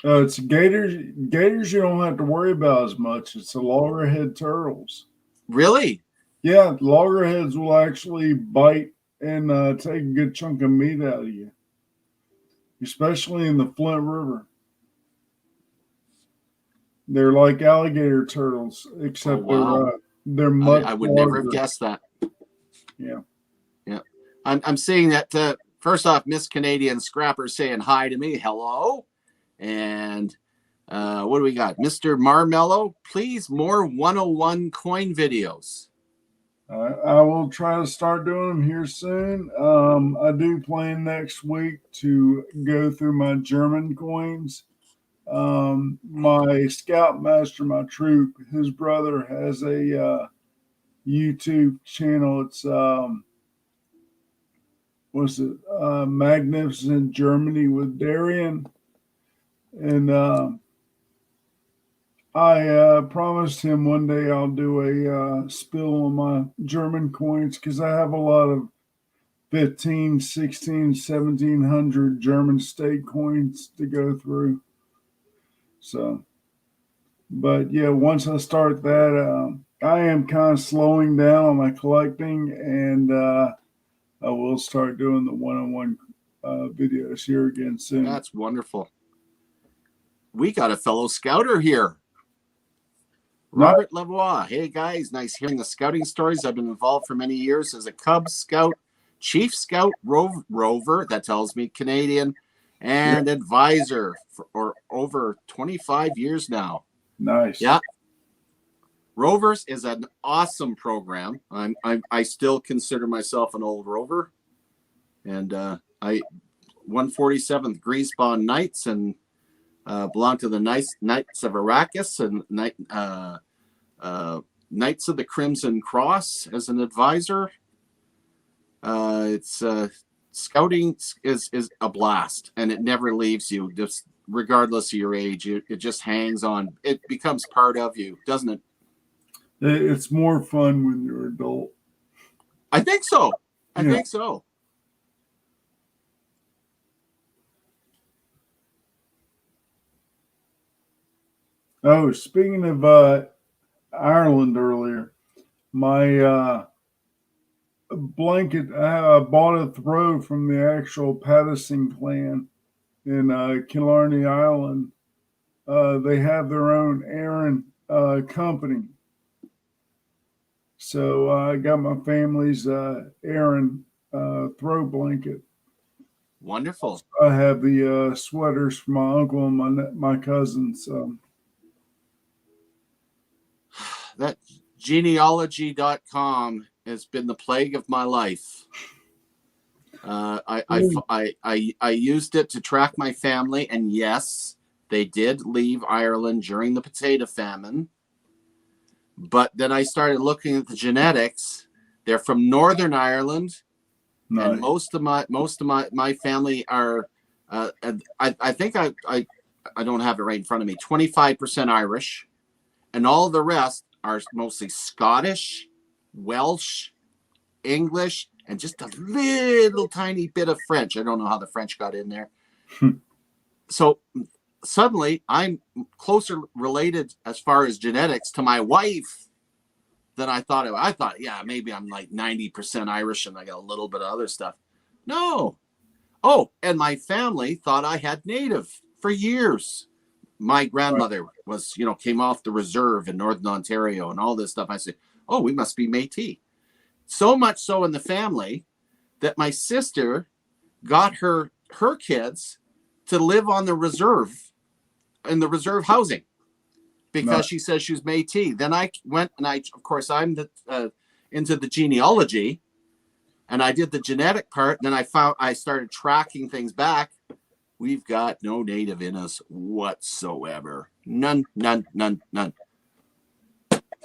It's gators. Gators you don't have to worry about as much. It's the loggerhead turtles. Really? Yeah, loggerheads will actually bite and take a good chunk of meat out of you, especially in the Flint River. They're like alligator turtles, Oh except they're wow. They're much I would never have larger. guessed that. Yeah. Yeah. I'm seeing that first off, Miss Canadian Scrapper saying hi to me. Hello. And what do we got? Mr. Marmello, please more 101 coin videos. I will try to start doing them here soon. I do plan next week to go through my German coins. My scoutmaster, my troop, his brother has a YouTube channel. It's what's it? Magnificent Germany with Darian, and I promised him one day I'll do a spill on my German coins because I have a lot of 15, 16, 1700 German state coins to go through. So, but yeah, once I start that, I am kind of slowing down on my collecting, and I will start doing the one-on-one videos here again soon. That's wonderful. We got a fellow scouter here. Robert Lavoie. Hey guys, nice hearing the scouting stories. I've been involved for many years as a Cub Scout, Chief Scout Rover, that tells me Canadian, and advisor for over 25 years now. Nice. Yeah. Rovers is an awesome program. I still consider myself an old rover, and I 147th Greasebond Knights and belong to the Knights of Arrakis and Knights of the Crimson Cross as an advisor. It's scouting is a blast, and it never leaves you. Just regardless of your age, it just hangs on. It becomes part of you, doesn't it? It's more fun when you're an adult. I think so. I think so. Oh, speaking of Ireland earlier, my blanket, I bought a throw from the actual Pattison clan in Killarney Island. They have their own Aaron company. So I got my family's Aaron throw blanket. Wonderful. I have the sweaters from my uncle and my cousins. That genealogy.com has been the plague of my life. I used it to track my family, and yes, they did leave Ireland during the potato famine. But then I started looking at the genetics. They're from Northern Ireland, Nice. and most of my family are. I think I don't have it right in front of me. 25% Irish, and all the rest are mostly Scottish, Welsh, English, and just a little tiny bit of French. I don't know how the French got in there. So suddenly I'm closer related as far as genetics to my wife than I thought. I thought, yeah, maybe I'm like 90% Irish and I got a little bit of other stuff. No. Oh, and my family thought I had native for years. My grandmother was, came off the reserve in Northern Ontario and all this stuff. I said, oh, we must be Métis. So much so in the family that my sister got her kids to live on the reserve, in the reserve housing, because she says she's Métis. Then I went and of course, I'm into the genealogy, and I did the genetic part. And then I started tracking things back. We've got no native in us whatsoever. None.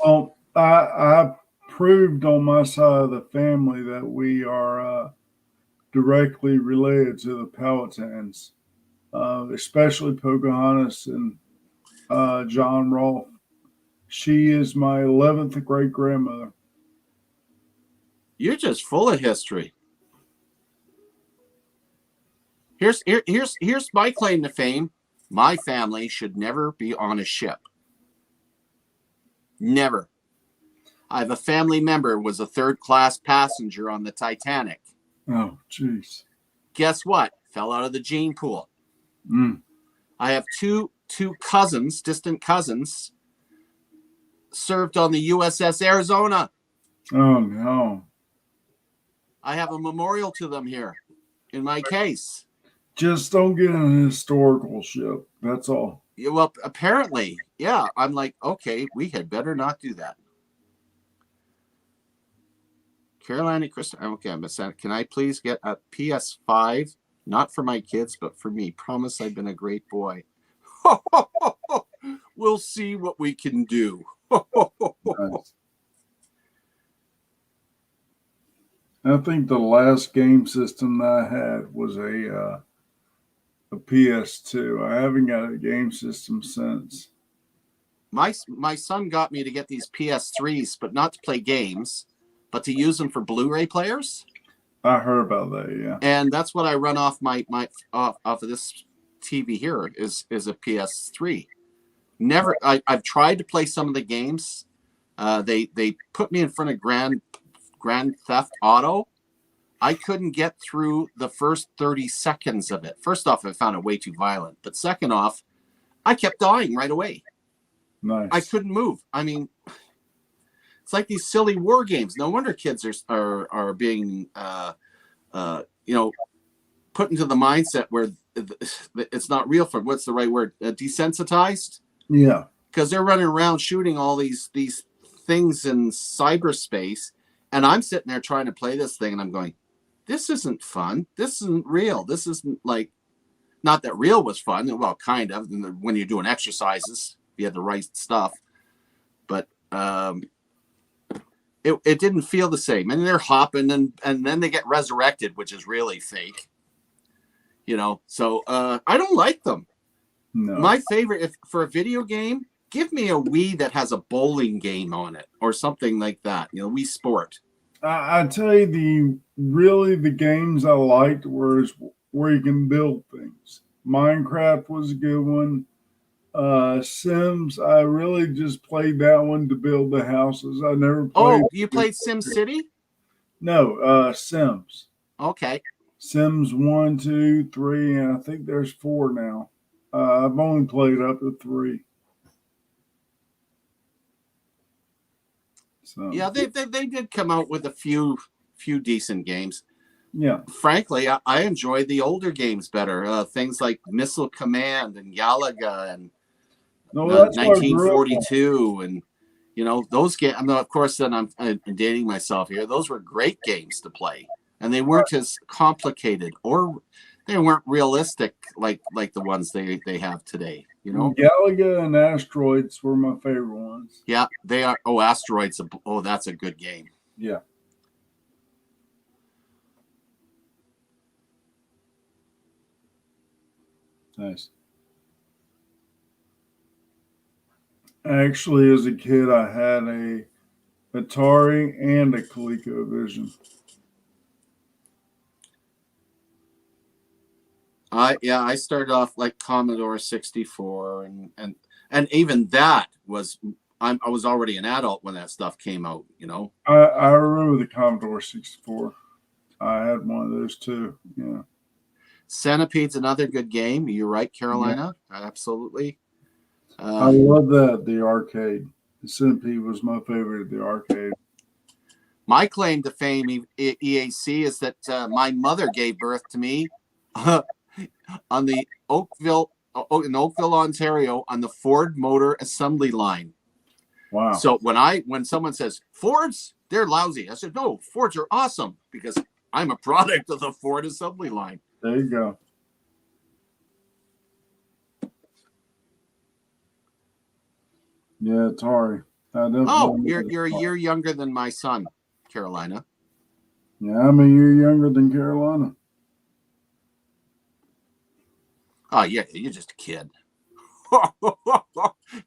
Well, I proved on my side of the family that we are directly related to the Powhatans, especially Pocahontas and John Rolfe. She is my 11th great grandmother. You're just full of history. Here's my claim to fame. My family should never be on a ship. Never. I have a family member who was a third-class passenger on the Titanic. Oh, jeez. Guess what? Fell out of the gene pool. Mm. I have two cousins, distant cousins, served on the USS Arizona. Oh no. I have a memorial to them here in my case. Just don't get an historical ship. That's all. Yeah, well, apparently, yeah. I'm like, okay, we had better not do that. Carolina Kristen. Okay, I'm saying, can I please get a PS5? Not for my kids, but for me. Promise I've been a great boy. We'll see what we can do. Nice. I think the last game system that I had was a PS2. I haven't got a game system since. My son got me to get these PS3s, but not to play games, but to use them for Blu-ray players. I heard about that, yeah. And that's what I run off off of this TV here is a PS3. Never, I've tried to play some of the games. They put me in front of Grand Theft Auto. I couldn't get through the first 30 seconds of it. First off, I found it way too violent. But second off, I kept dying right away. Nice. I couldn't move. I mean, it's like these silly war games. No wonder kids are being, put into the mindset where it's not real for, what's the right word? Desensitized? Yeah. Because they're running around shooting all these things in cyberspace. And I'm sitting there trying to play this thing and I'm going, this isn't fun. This isn't real. This isn't like, not that real was fun. Well, kind of when you're doing exercises, you had the right stuff, but it didn't feel the same. And they're hopping and then they get resurrected, which is really fake, So I don't like them. No. My favorite, for a video game, give me a Wii that has a bowling game on it or something like that. Wii Sport. I tell you, the games I liked were where you can build things. Minecraft was a good one. Sims, I really just played that one to build the houses. I never played. Oh, you played Sim City? No, Sims. Okay. Sims 1, 2, 3, and I think there's 4 now. I've only played up to 3. So yeah, they did come out with a few decent games. Yeah. Frankly, I enjoyed the older games better. Things like Missile Command and Galaga and 1942 and those games. I mean, of course, then I'm dating myself here. Those were great games to play, and they weren't as complicated or they weren't realistic like the ones they have today. Galaga and Asteroids were my favorite ones. Yeah, they are. Oh, Asteroids. Oh, that's a good game. Yeah. Nice. Actually, as a kid, I had a Atari and a ColecoVision. I started off like Commodore 64 and even that was I was already an adult when that stuff came out, I remember the Commodore 64. I had one of those too. Yeah. Centipede's another good game. You're right, Carolina. Yeah. Absolutely. I love that, the arcade. The Centipede was my favorite at the arcade. My claim to fame, EAC, is that my mother gave birth to me on the in Oakville, Ontario, on the Ford Motor Assembly Line. Wow. So when someone says Fords, they're lousy, I said, no, Fords are awesome because I'm a product of the Ford Assembly Line. There you go. Yeah, Atari. Oh, you're a year younger than my son, Carolina. Yeah, I'm a year younger than Carolina. Oh, yeah, you're just a kid.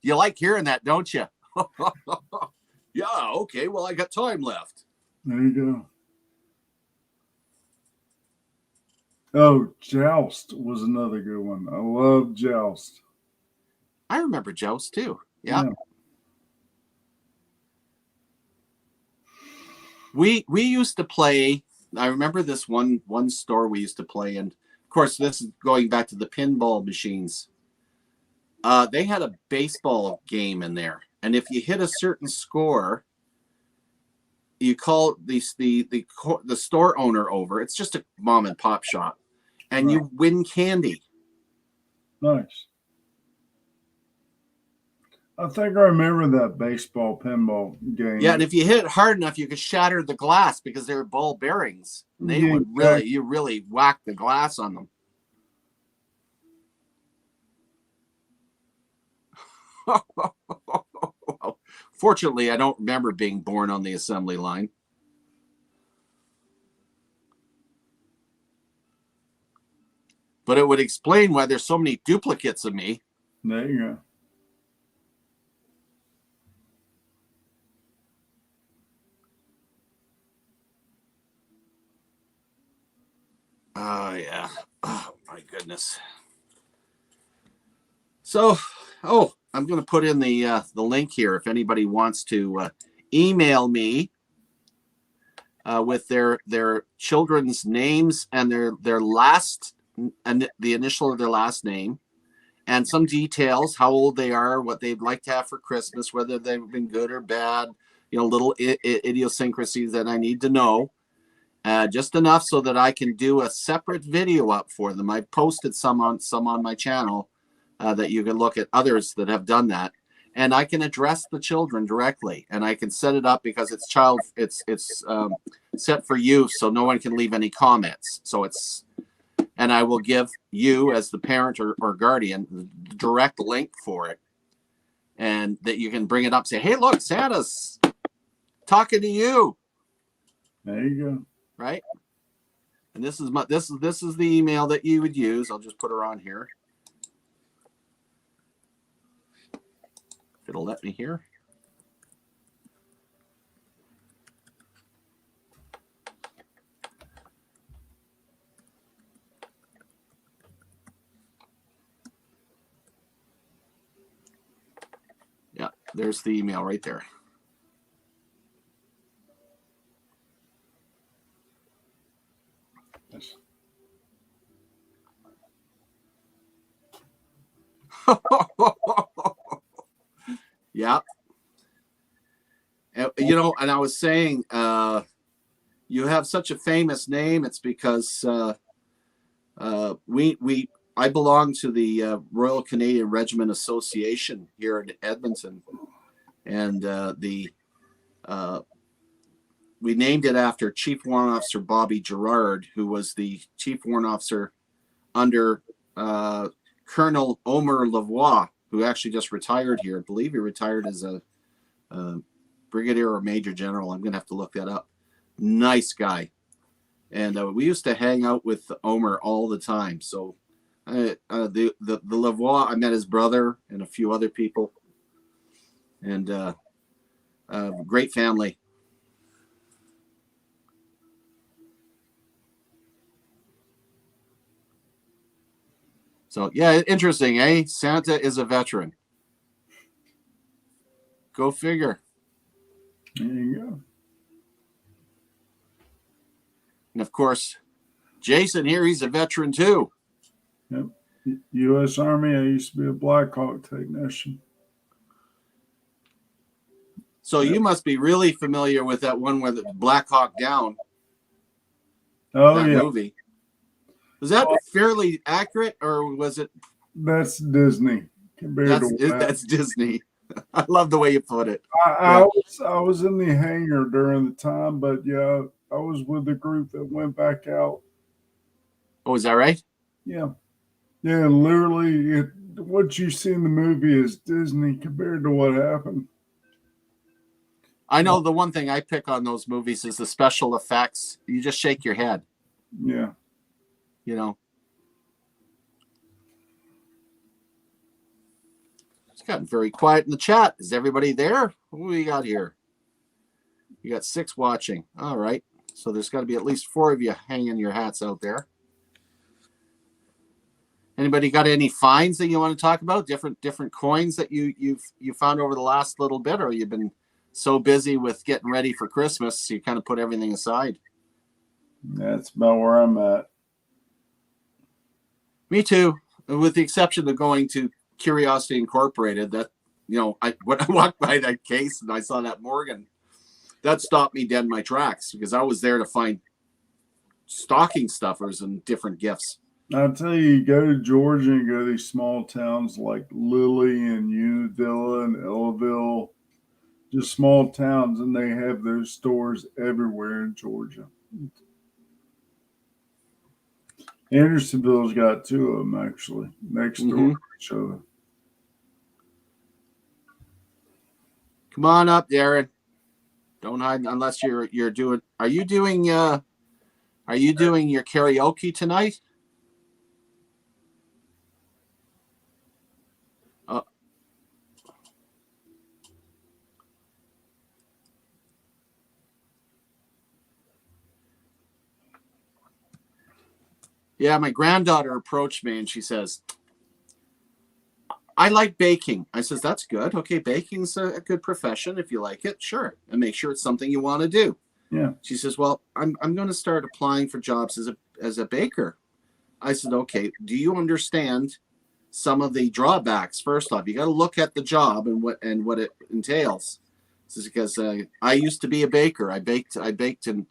You like hearing that, don't you? Yeah, okay, well, I got time left. There you go. Oh, Joust was another good one. I love Joust. I remember Joust, too. Yeah. We used to play. I remember this one store we used to play in. Of course, this is going back to the pinball machines. They had a baseball game in there, And if you hit a certain score, you call the store owner over. It's just a mom and pop shop, and you win candy. Nice. I think I remember that baseball pinball game. Yeah, and if you hit it hard enough, you could shatter the glass because they're ball bearings. They would really whack the glass on them. Fortunately, I don't remember being born on the assembly line. But it would explain why there's so many duplicates of me. There you go. Oh, yeah. Oh, my goodness. So, I'm going to put in the link here if anybody wants to email me with their children's names and their last and the initial of their last name and some details, how old they are, what they'd like to have for Christmas, whether they've been good or bad, little idiosyncrasies that I need to know. Just enough so that I can do a separate video up for them. I've posted some on my channel that you can look at others that have done that, and I can address the children directly, and I can set it up because it's set for use, so no one can leave any comments. So and I will give you as the parent or guardian the direct link for it, and that you can bring it up. Say, hey, look, Santa's talking to you. There you go. Right, and this is the email that you would use. I'll just put her on here if it'll let me here. Yeah, there's the email right there. Yes. Yeah. And I was saying, you have such a famous name. It's because I belong to the Royal Canadian Regiment Association here in Edmonton, and we named it after Chief Warrant Officer Bobby Gerard, who was the Chief Warrant Officer under Colonel Omer Lavoie, who actually just retired here. I believe he retired as a brigadier or major general. I'm going to have to look that up. Nice guy. And we used to hang out with Omer all the time. So the Lavoie, I met his brother and a few other people. And great family. So, yeah, interesting, eh? Santa is a veteran. Go figure. There you go. And, of course, Jason here, he's a veteran, too. Yep. U.S. Army, I used to be a Black Hawk technician. So you must be really familiar with that one with Black Hawk Down. Oh, that yeah. movie. Was that fairly accurate, or was it? That's Disney compared to that. That's Disney. I love the way you put it. I was in the hangar during the time, but yeah, I was with the group that went back out. Oh, is that right? Yeah. Yeah, literally, what you see in the movie is Disney compared to what happened. I know the one thing I pick on those movies is the special effects. You just shake your head. Yeah. It's gotten very quiet in the chat. Is everybody there? What do we got here? You got 6 watching. All right. So there's got to be at least 4 of you hanging your hats out there. Anybody got any finds that you want to talk about? Different coins that you found over the last little bit, or you've been so busy with getting ready for Christmas, you kind of put everything aside? That's about where I'm at. Me too, with the exception of going to Curiosity Incorporated. when I walked by that case and I saw that Morgan, that stopped me dead in my tracks because I was there to find stocking stuffers and different gifts. I tell you go to Georgia and go to these small towns like Lilly and Unadilla and Ellaville, just small towns, and they have those stores everywhere in Georgia. Andersonville's got two of them actually next door to each other. Come on up, Darren. Don't hide unless you're doing. Are you doing your karaoke tonight? Yeah, my granddaughter approached me and she says, I like baking. I says, that's good. Okay, baking's a good profession. If you like it, sure. And make sure it's something you want to do. Yeah. She says, well, I'm going to start applying for jobs as a baker. I said, okay, do you understand some of the drawbacks? First off, you got to look at the job and what it entails. This is because I used to be a baker. I baked in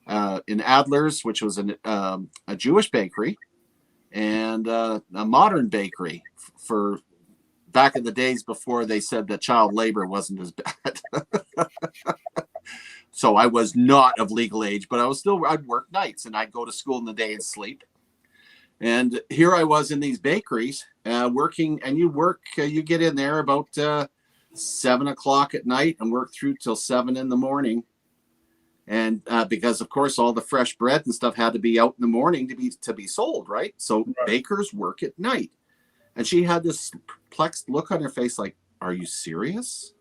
Adler's, which was a Jewish bakery, and a modern bakery for back in the days before they said that child labor wasn't as bad. So I was not of legal age, but I'd work nights and I'd go to school in the day and sleep. And here I was in these bakeries working, and you get in there about 7 o'clock at night and work through till 7 in the morning. And because, of course, all the fresh bread and stuff had to be out in the morning to be sold, right? So bakers work at night. And she had this perplexed look on her face like, are you serious?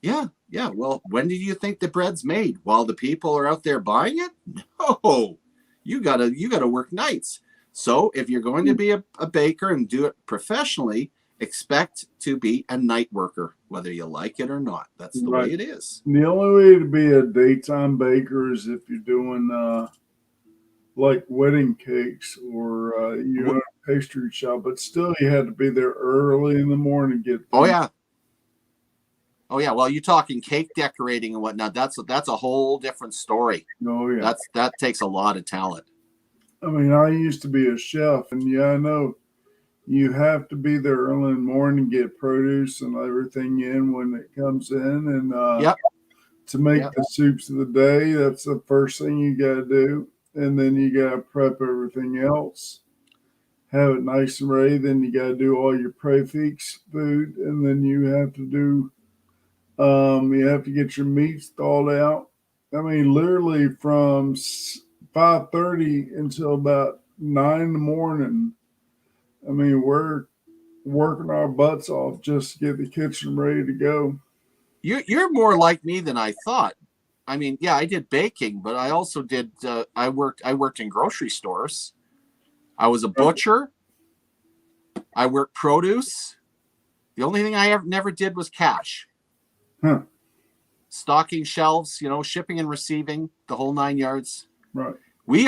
Yeah. Well, when do you think the bread's made? While the people are out there buying it? No, you gotta work nights. So if you're going to be a baker and do it professionally, expect to be a night worker, whether you like it or not. That's the way it is. The only way to be a daytime baker is if you're doing like wedding cakes or you're a pastry shop, but still you had to be there early in the morning to get. Oh yeah. Well, you're talking cake decorating and whatnot. That's a whole different story. Oh yeah. That takes a lot of talent. I mean, I used to be a chef, and I know you have to be there early in the morning, get produce and everything in when it comes in, and to make the soups of the day, that's the first thing you got to do, and then you got to prep everything else, have it nice and ready. Then you got to do all your prefix food, and then you have to get your meats thawed out. I mean, literally from 5:30 until about 9 in the morning. I mean, we're working our butts off just to get the kitchen ready to go. You're more like me than I thought. I mean, yeah, I did baking, but I also did. I worked in grocery stores. I was a butcher. I worked produce. The only thing I never did was cash. Stocking shelves, shipping and receiving, the whole 9 yards. Right. You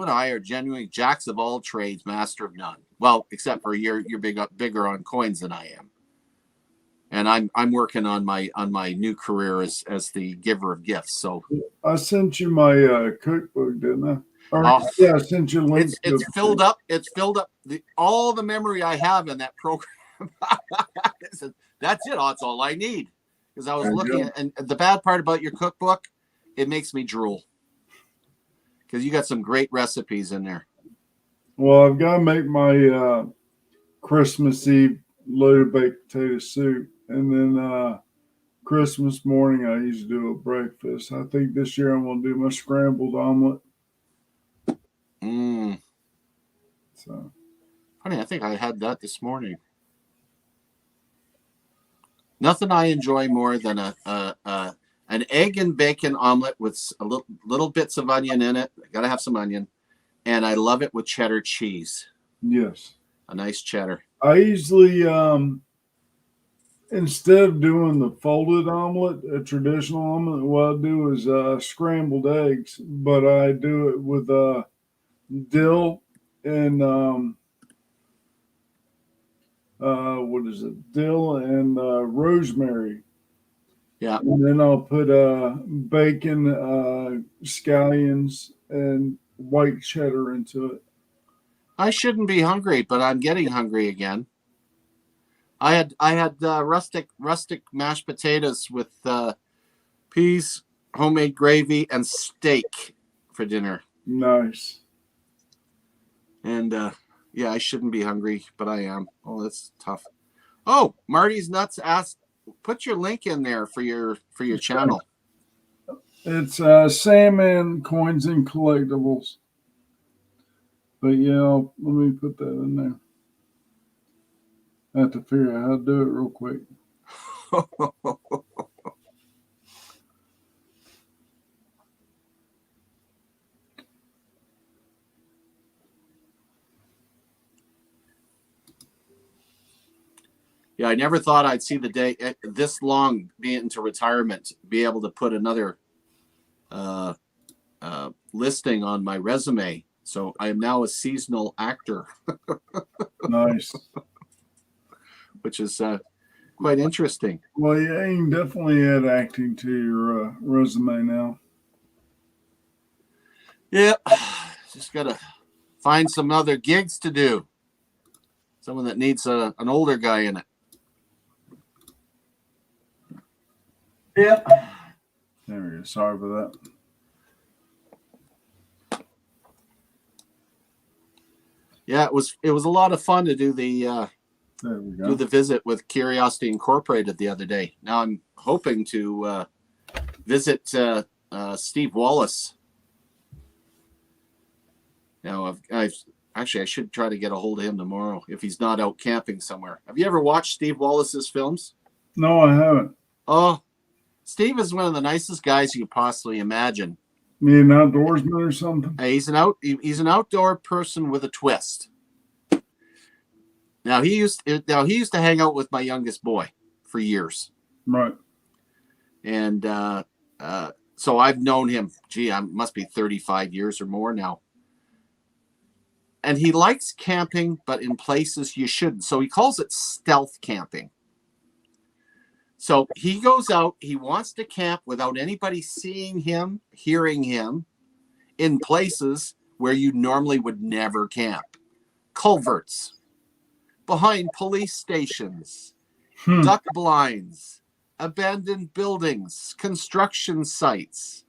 and I are genuinely jacks of all trades, master of none. Well, except for you're bigger on coins than I am. And I'm working on my new career as the giver of gifts. So I sent you my cookbook, didn't I? I sent you a link. It's filled up. It's filled up. All the memory I have in that program. That's it. That's all I need. Because I was looking at, and the bad part about your cookbook, it makes me drool. Because you got some great recipes in there. Well, I've got to make my Christmas Eve loaded baked potato soup. And then Christmas morning, I usually do a breakfast. I think this year I'm going to do my scrambled omelet. So, funny, I think I had that this morning. Nothing I enjoy more than an egg and bacon omelet with a little bits of onion in it. Got to have some onion, and I love it with cheddar cheese. Yes, a nice cheddar. I usually, instead of doing the folded omelet, a traditional omelet, what I do is scrambled eggs, but I do it with dill and what is it? Dill and rosemary. Yeah. And then I'll put bacon, scallions, and white cheddar into it. I shouldn't be hungry, but I'm getting hungry again. I had rustic mashed potatoes with peas, homemade gravy, and steak for dinner. Nice. And yeah, I shouldn't be hungry, but I am. Oh, that's tough. Oh, Marty's Nuts asked, put your link in there for your channel. It's Sandman Coins and Collectibles. But yeah, let me put that in there. I have to figure out how to do it real quick. Yeah, I never thought I'd see the day this long be into retirement, be able to put another listing on my resume. So I am now a seasonal actor. Nice. Which is quite interesting. Well, yeah, you can definitely add acting to your resume now. Yeah, just got to find some other gigs to do. Someone that needs an older guy in it. Yeah. There we go. Sorry for that. Yeah, it was a lot of fun to do the There we go. visit with Curiosity Incorporated the other day. Now I'm hoping to visit Steve Wallace. Now I've actually I should try to get a hold of him tomorrow if he's not out camping somewhere. Have you ever watched Steve Wallace's films? No, I haven't. Oh, Steve is one of the nicest guys you could possibly imagine. Me an outdoorsman or something? He's an outdoor person with a twist. Now he used to hang out with my youngest boy for years. Right. And so I've known him, I must be 35 years or more now. And he likes camping, but in places you shouldn't. So he calls it stealth camping. So he goes out, he wants to camp without anybody seeing him, hearing him, in places where you normally would never camp. Culverts, behind police stations, duck blinds, abandoned buildings, construction sites,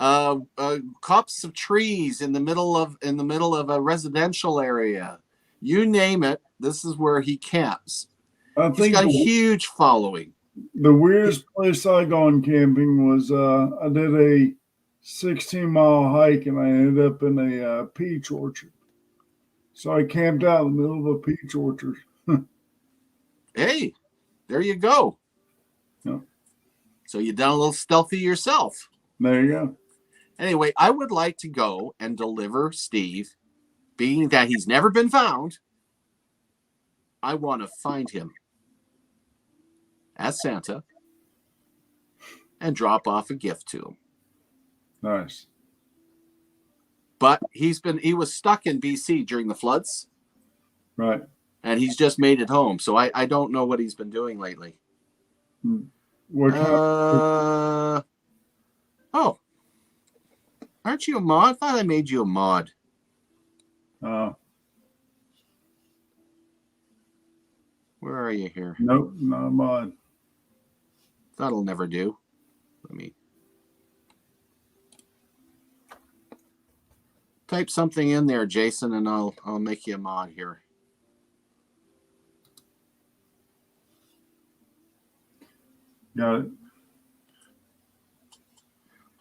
copse of trees in the middle of a residential area. You name it, this is where he camps. He's got a huge following. The weirdest place I gone camping was I did a 16-mile hike and I ended up in a peach orchard. So I camped out in the middle of a peach orchard. Hey, there you go. Yeah. So you done a little stealthy yourself. There you go. Anyway, I would like to go and deliver Steve, being that he's never been found. I want to find him as Santa and drop off a gift to him. Nice. But he was stuck in BC during the floods. Right. And he's just made it home. So I don't know what he's been doing lately. What oh. Aren't you a mod? I thought I made you a mod. Oh. Where are you here? Nope, not a mod. That'll never do. Let me type something in there, Jason, and I'll make you a mod here. Got it.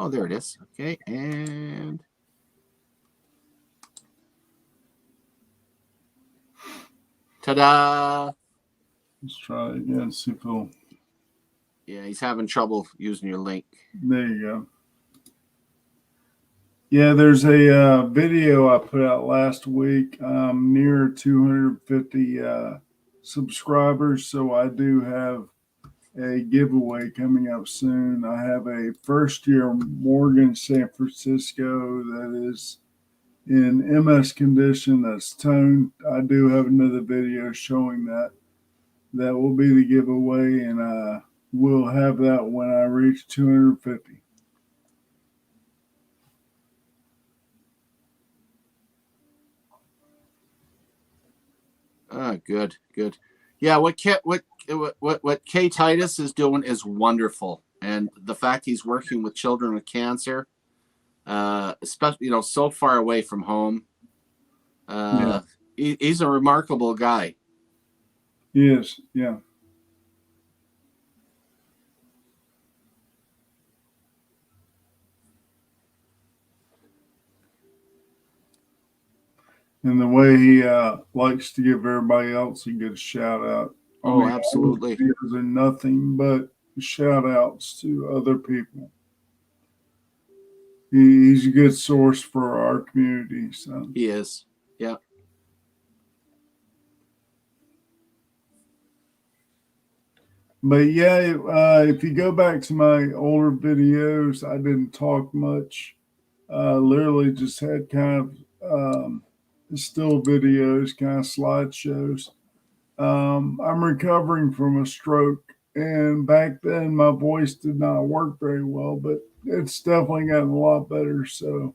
Oh, there it is. Okay, and ta-da! Let's try it again. See if it'll. Yeah, he's having trouble using your link. There you go. Yeah, there's a video I put out last week. I'm near 250 subscribers, so I do have a giveaway coming up soon. I have a first-year Morgan San Francisco that is in MS condition, that's toned. I do have another video showing that. That will be the giveaway, and we'll have that when I reach 250. Good, good. Yeah, what Kay Titus is doing is wonderful, and the fact he's working with children with cancer, especially so far away from home. Yeah, He's a remarkable guy. he is. Yeah. And the way he likes to give everybody else a good shout out. I Oh, mean, all his absolutely. videos are nothing but shout outs to other people. He's a good source for our community. So, He is. Yeah. but yeah, if you go back to my older videos, I didn't talk much. Literally just had kind of still videos, kind of slideshows. I'm recovering from a stroke, and back then my voice did not work very well, but it's definitely gotten a lot better. So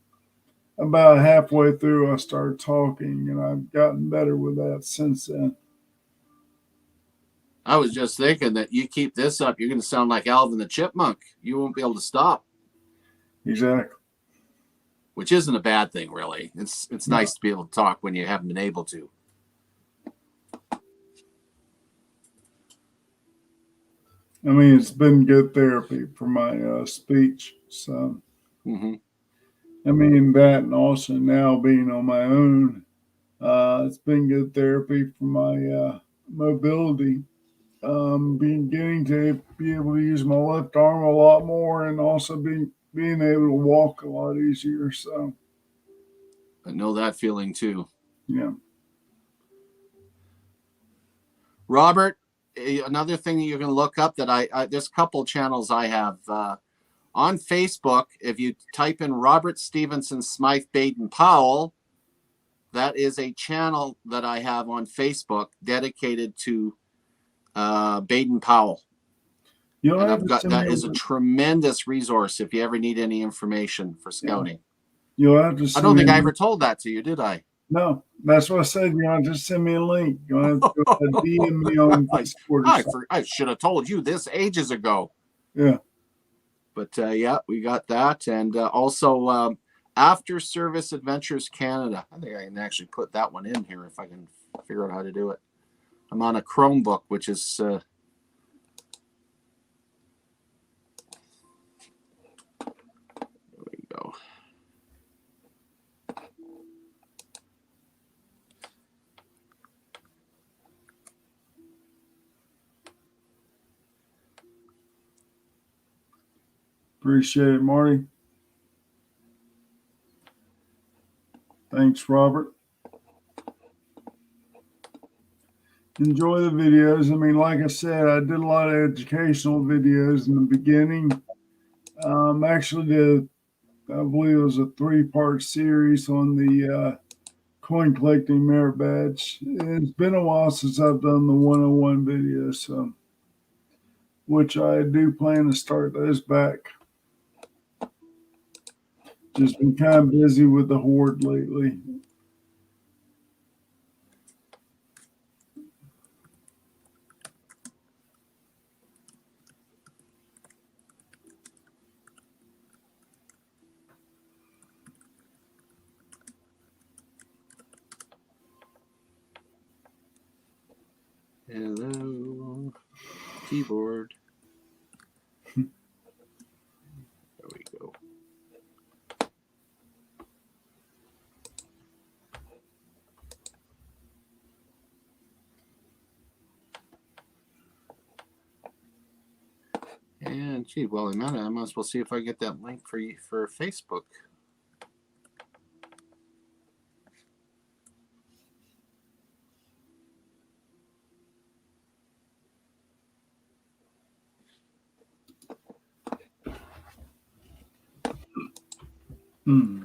about halfway through, I started talking, and I've gotten better with that since then. I was just thinking that you keep this up, you're going to sound like Alvin the Chipmunk. You won't be able to stop, Exactly. which isn't a bad thing, really. It's No, nice to be able to talk when you haven't been able to. I mean it's been good therapy for my speech. So Mm-hmm. I mean that, and also now being on my own, it's been good therapy for my mobility. Being getting to be able to use my left arm a lot more, and also being able to walk a lot easier. So I know that feeling too. yeah, Robert, another thing that you're going to look up that there's a couple channels I have on Facebook. If you type in Robert Stevenson Smythe Baden Powell, that is a channel that I have on Facebook dedicated to Baden Powell. you'll And have I've to got send me that a is a link. tremendous resource if you ever need any information for Yeah, scouting. you'll have to I send don't me a think I link. ever told that to you, did I? No, that's what I said. You know, just send me a link. You want to DM me on I, Discord or something. I should have told you this ages ago. Yeah, But yeah, we got that. And also After Service Adventures Canada. I think I can actually put that one in here if I can figure out how to do it. I'm on a Chromebook, which is there we go. appreciate it, Marty. Thanks, Robert. Enjoy the videos. I mean, like I said, I did a lot of educational videos in the beginning. Actually, did I believe it was a three-part series on the coin collecting merit badge. It's been a while since I've done the 101 video, so which I do plan to start those back. Just been kind of busy with the horde lately. Hello, keyboard. There we go. And gee, well, I might as well see if I get that link for you for Facebook. Hmm.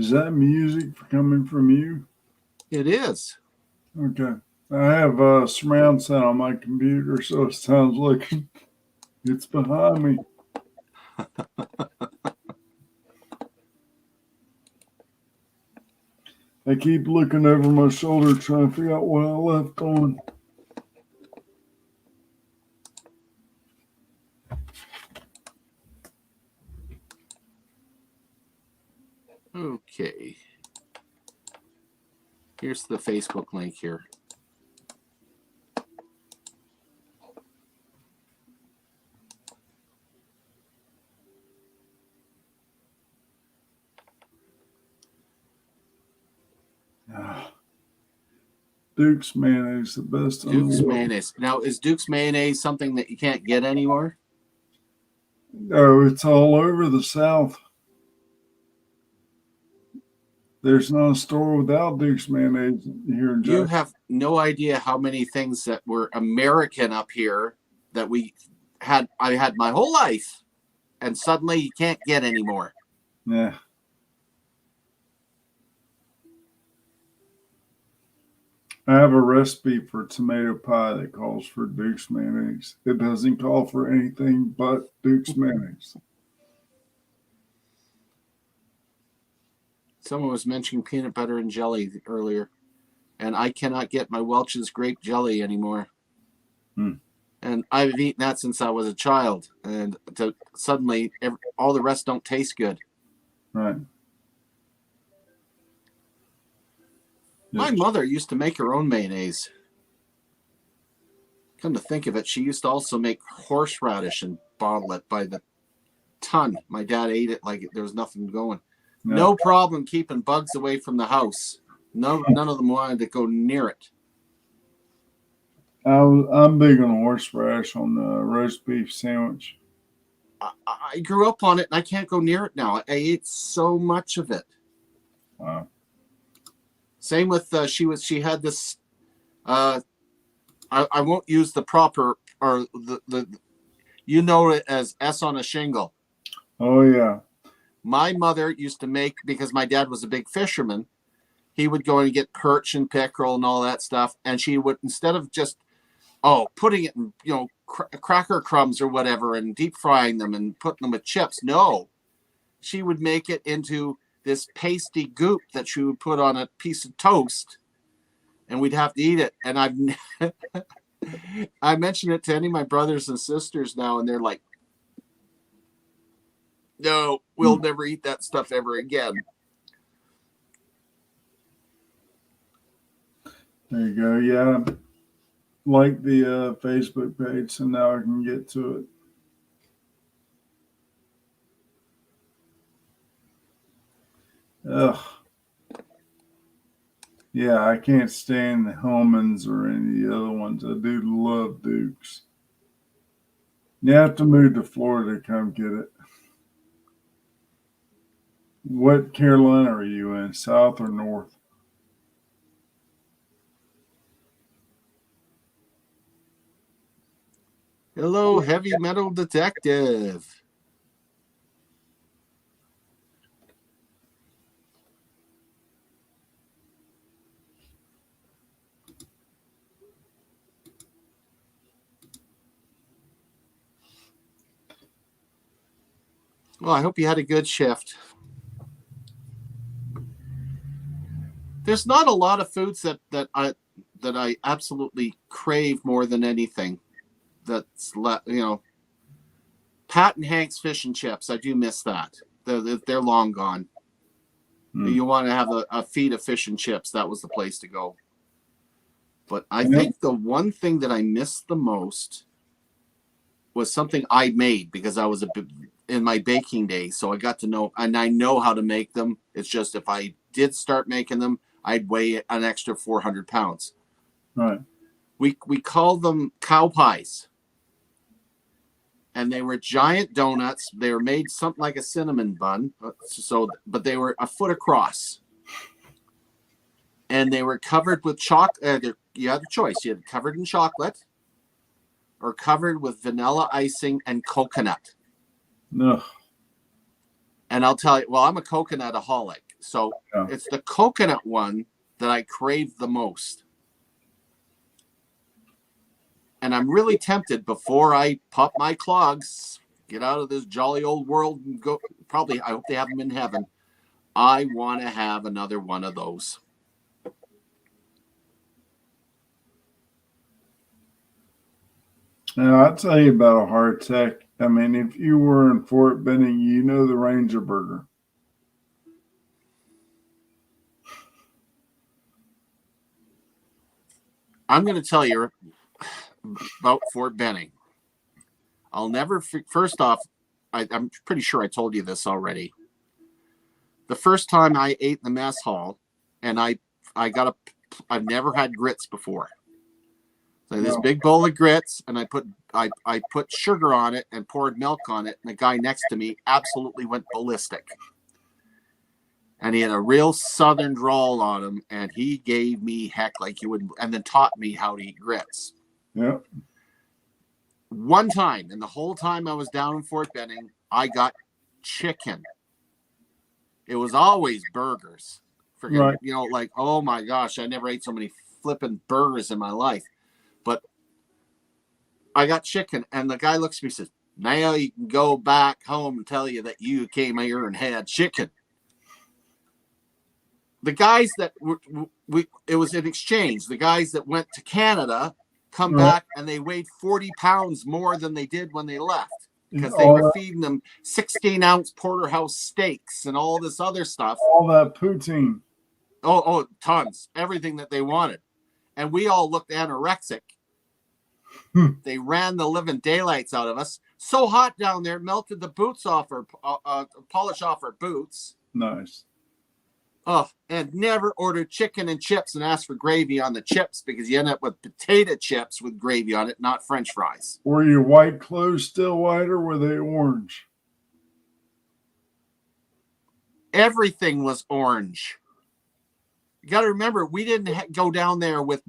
Is that music coming from you? It is. Okay. I have surround sound on my computer, so it sounds like it's behind me. I keep looking over my shoulder trying to figure out what I left on. Okay. Here's the Facebook link here. Duke's mayonnaise, the best in the Duke's world. mayonnaise. Now, is Duke's mayonnaise something that you can't get anymore? Oh, it's all over the South. There's not a store without Duke's mayonnaise here in You Jackson. have no idea how many things that were American up here that I had my whole life, and suddenly you can't get anymore. Yeah. I have a recipe for tomato pie that calls for Duke's mayonnaise. It doesn't call for anything but Duke's mayonnaise. Someone was mentioning peanut butter and jelly earlier, and I cannot get my Welch's grape jelly anymore. And I've eaten that since I was a child, and suddenly all the rest don't taste good. Right. My mother used to make her own mayonnaise. Come to think of it, she used to also make horseradish and bottle it by the ton. My dad ate it like there was nothing going. No problem keeping bugs away from the house. None of them wanted to go near it. I'm big on horseradish on the roast beef sandwich. I grew up on it, and I can't go near it now. I ate so much of it. Wow. Same with she had this. I won't use the proper or the you know it as S on a shingle. Oh yeah. My mother used to make, because my dad was a big fisherman, he would go and get perch and pickerel and all that stuff, and she would, instead of just putting it in cracker crumbs or whatever and deep frying them and putting them with chips, no, she would make it into this pasty goop that she would put on a piece of toast, and we'd have to eat it. And I mention it to any of my brothers and sisters now, and they're like, no, we'll never eat that stuff ever again. There you go. Yeah. Like the Facebook page, so now I can get to it. Ugh. Yeah, I can't stand the Hellmans or any of the other ones. I do love Dukes. You have to move to Florida to come get it. What Carolina are you in, South or North? Hello, heavy metal detective. Well, I hope you had a good shift. There's not a lot of foods that I absolutely crave more than anything. That's Pat and Hank's fish and chips. I do miss that. They're long gone. You want to have a feed of fish and chips, that was the place to go. But I think the one thing that I missed the most was something I made, because I was in my baking days, so I got to know, and I know how to make them. It's just if I did start making them, I'd weigh an extra 400 pounds. Right. We called them cow pies. And they were giant donuts. They were made something like a cinnamon bun, but they were a foot across. And they were covered with chocolate. You had a choice. You had covered in chocolate or covered with vanilla icing and coconut. No. And I'll tell you, well, I'm a coconut-aholic. So Yeah. it's the coconut one that I crave the most. And I'm really tempted before I pop my clogs, get out of this jolly old world and go. Probably, I hope they have them in heaven. I want to have another one of those. Now, I'll tell you about a heart attack. I mean, if you were in Fort Benning, you know the Ranger Burger. I'm going to tell you about Fort Benning. I'll never. First off, I'm pretty sure I told you this already. The first time I ate in the mess hall, and I've never had grits before. So this No. big bowl of grits, and I put sugar on it and poured milk on it, and the guy next to me absolutely went ballistic. And he had a real southern drawl on him, and he gave me heck like you wouldn't, and then taught me how to eat grits. Yeah. One time, and the whole time I was down in Fort Benning, I got chicken. It was always burgers. Freaking, Right. you know, like, oh my gosh, I never ate so many flipping burgers in my life. But I got chicken, and the guy looks at me and says, now you can go back home and tell you that you came here and had chicken. The guys that it was an exchange. The guys that went to Canada come Right. back and they weighed 40 pounds more than they did when they left because they All were that, feeding them 16-ounce porterhouse steaks and all this other stuff. all that poutine. Oh, tons. Everything that they wanted. And we all looked anorexic. They ran the living daylights out of us. So hot down there, melted the boots off our polish off our boots. Nice. Oh, and never ordered chicken and chips and asked for gravy on the chips because you end up with potato chips with gravy on it, not French fries. Were your white clothes still white or were they orange? Everything was orange. You got to remember, we didn't go down there with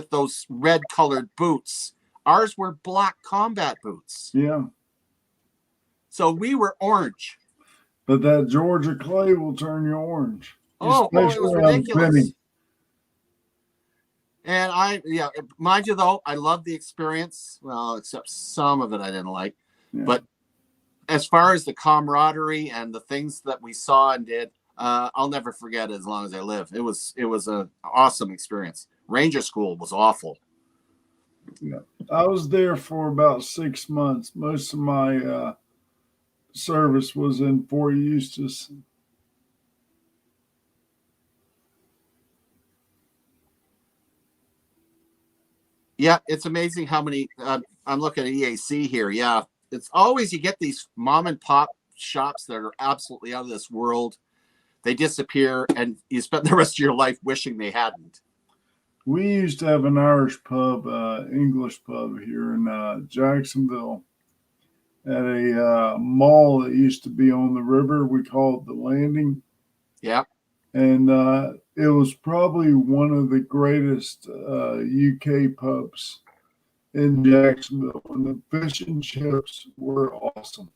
those red colored boots. Ours were black combat boots. Yeah. So we were orange. But that Georgia clay will turn you orange. Oh, it was ridiculous. Benning. And mind you though, I loved the experience. Well, except some of it I didn't like. Yeah. But as far as the camaraderie and the things that we saw and did, I'll never forget it as long as I live. It was an awesome experience. Ranger school was awful. Yeah. I was there for about 6 months. Most of my service was in Fort Eustis. Yeah, it's amazing how many. I'm looking at EAC here. Yeah, it's always you get these mom and pop shops that are absolutely out of this world. They disappear, and you spend the rest of your life wishing they hadn't. We used to have an Irish pub, English pub here in Jacksonville at a mall that used to be on the river. We called it the Landing. Yeah. And it was probably one of the greatest UK pubs in Jacksonville. And the fish and chips were awesome.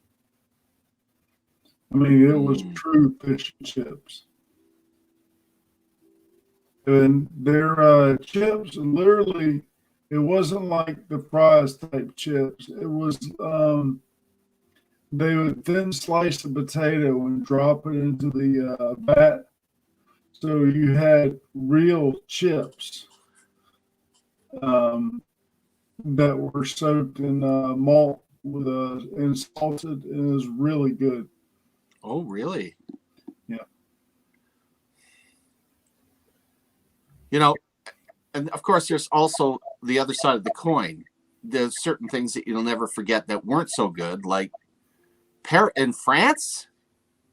I mean, it was true fish and chips. And their chips, literally, it wasn't like the fries type chips. It was, they would thin slice the potato and drop it into the vat. So you had real chips that were soaked in malt with and salted, and it was really good. Oh, really? Yeah. You know, and of course, there's also the other side of the coin. There's certain things that you'll never forget that weren't so good, like in France.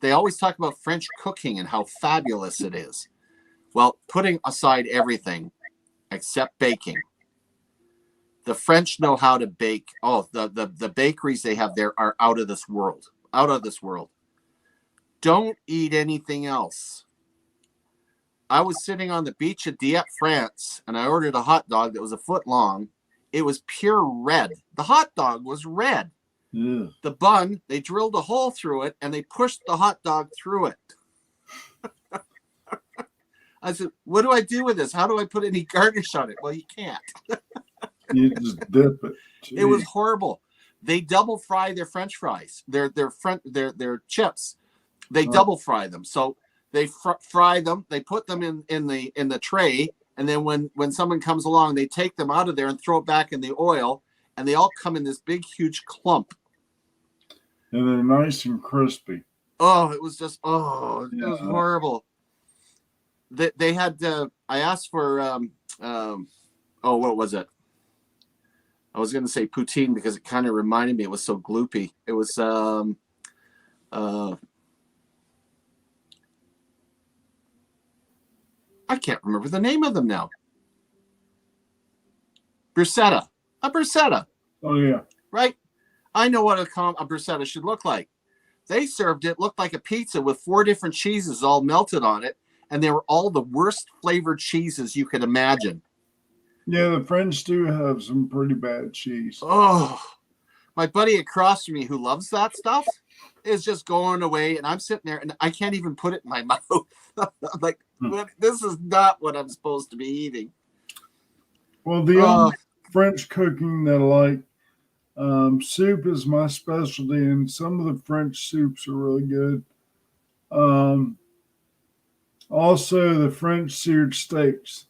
They always talk about French cooking and how fabulous it is. Well, putting aside everything except baking, the French know how to bake. Oh, the bakeries they have there are out of this world. Out of this world. Don't eat anything else. I was sitting on the beach at Dieppe, France, and I ordered a hot dog that was a foot long. It was pure red. The hot dog was red. Yeah. The bun, they drilled a hole through it, and they pushed the hot dog through it. I said, what do I do with this? How do I put any garnish on it? Well, you can't. You just dip it. It was Gee. horrible. They double fry their French fries, their chips. They Uh, double fry them. So they fry them. They put them in the tray, and then when someone comes along, they take them out of there and throw it back in the oil, and they all come in this big huge clump. and they're nice and crispy. Oh, it was just it was Yeah. horrible. They had I asked for what was it? I was going to say poutine because it kind of reminded me. It was so gloopy. It was I can't remember the name of them now. Bruschetta, a bruschetta, Oh yeah. right? I know what a bruschetta should look like. They served it, looked like a pizza with 4 different cheeses all melted on it, and they were all the worst flavored cheeses you could imagine. Yeah, the French do have some pretty bad cheese. Oh, my buddy across from me who loves that stuff is just going away, and I'm sitting there and I can't even put it in my mouth. I'm like, this is not what I'm supposed to be eating. Well, the only French cooking that I like, soup is my specialty, and some of the French soups are really good. Um, Also, the French seared steaks.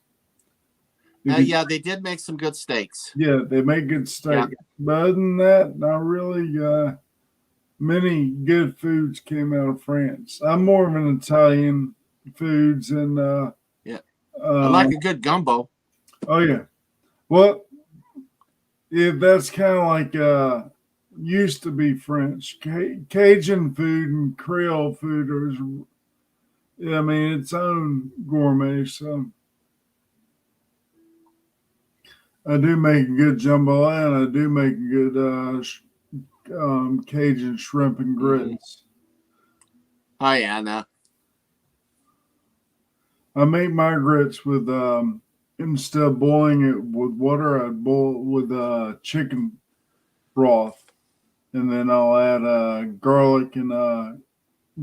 Yeah, they did make some good steaks. Yeah, they make good steak. Yeah. But other than that, not really many good foods came out of France. I'm more of an Italian foods and I like a good gumbo. Oh yeah. Well, yeah, that's kind of like used to be French. Cajun food and Creole food is, I mean, its own gourmet. So I do make a good jambalaya, and I do make a good Cajun shrimp and grits. Hi, Anna. I make my grits with instead of boiling it with water, I boil it with chicken broth, and then I'll add garlic and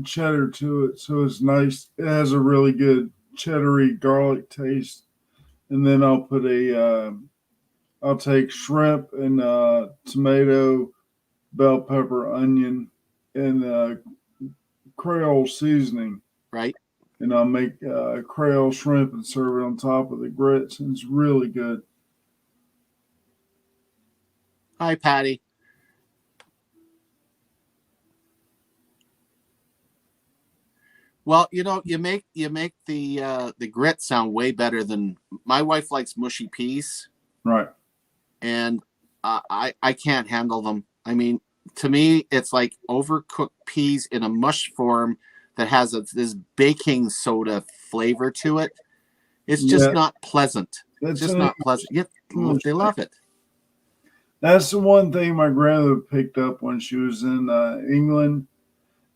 cheddar to it, so it's nice. It has a really good cheddary garlic taste, and then I'll take shrimp and tomato, bell pepper, onion, and Creole seasoning. Right. And I'll make Creole shrimp and serve it on top of the grits, and it's really good. Hi, Patty. Well, you make the grit sound way better than my wife likes mushy peas. Right. And I can't handle them. I mean, to me, it's like overcooked peas in a mush form that has this baking soda flavor to it. It's just not pleasant. It's just not pleasant. Yet they love it. That's the one thing my grandmother picked up when she was in England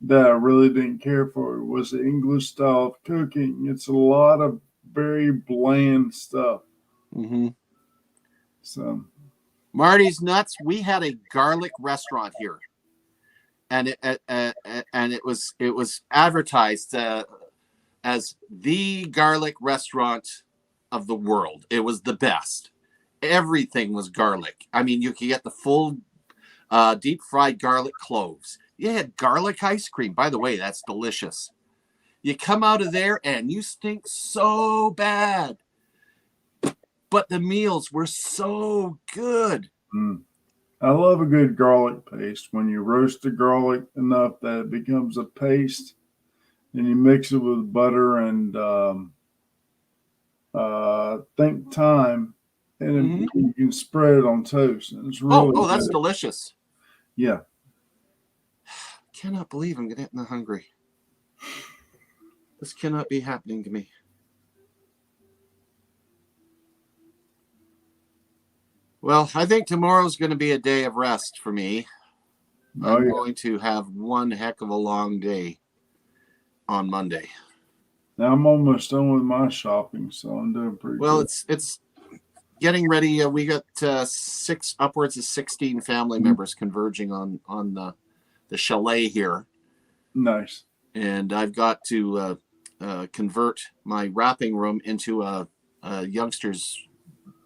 that I really didn't care for was the English style of cooking. It's a lot of very bland stuff. Mm-hmm. So, Marty's Nuts. We had a garlic restaurant here, and it was advertised as the garlic restaurant of the world. It was the best. Everything was garlic. I mean, you could get the full deep fried garlic cloves. You had garlic ice cream. By the way, that's delicious. You come out of there and you stink so bad. But the meals were so good. I love a good garlic paste. When you roast the garlic enough that it becomes a paste, and you mix it with butter and think thyme, and you can spread it on toast. And it's really that's good. delicious. Yeah. Cannot believe I'm getting hungry. This cannot be happening to me. Well, I think tomorrow's going to be a day of rest for me. I'm going to have one heck of a long day on Monday. Now I'm almost done with my shopping, so I'm doing pretty good. Well, it's getting ready. We got upwards of 16 family members converging on the chalet here. Nice. And I've got to convert my wrapping room into a youngster's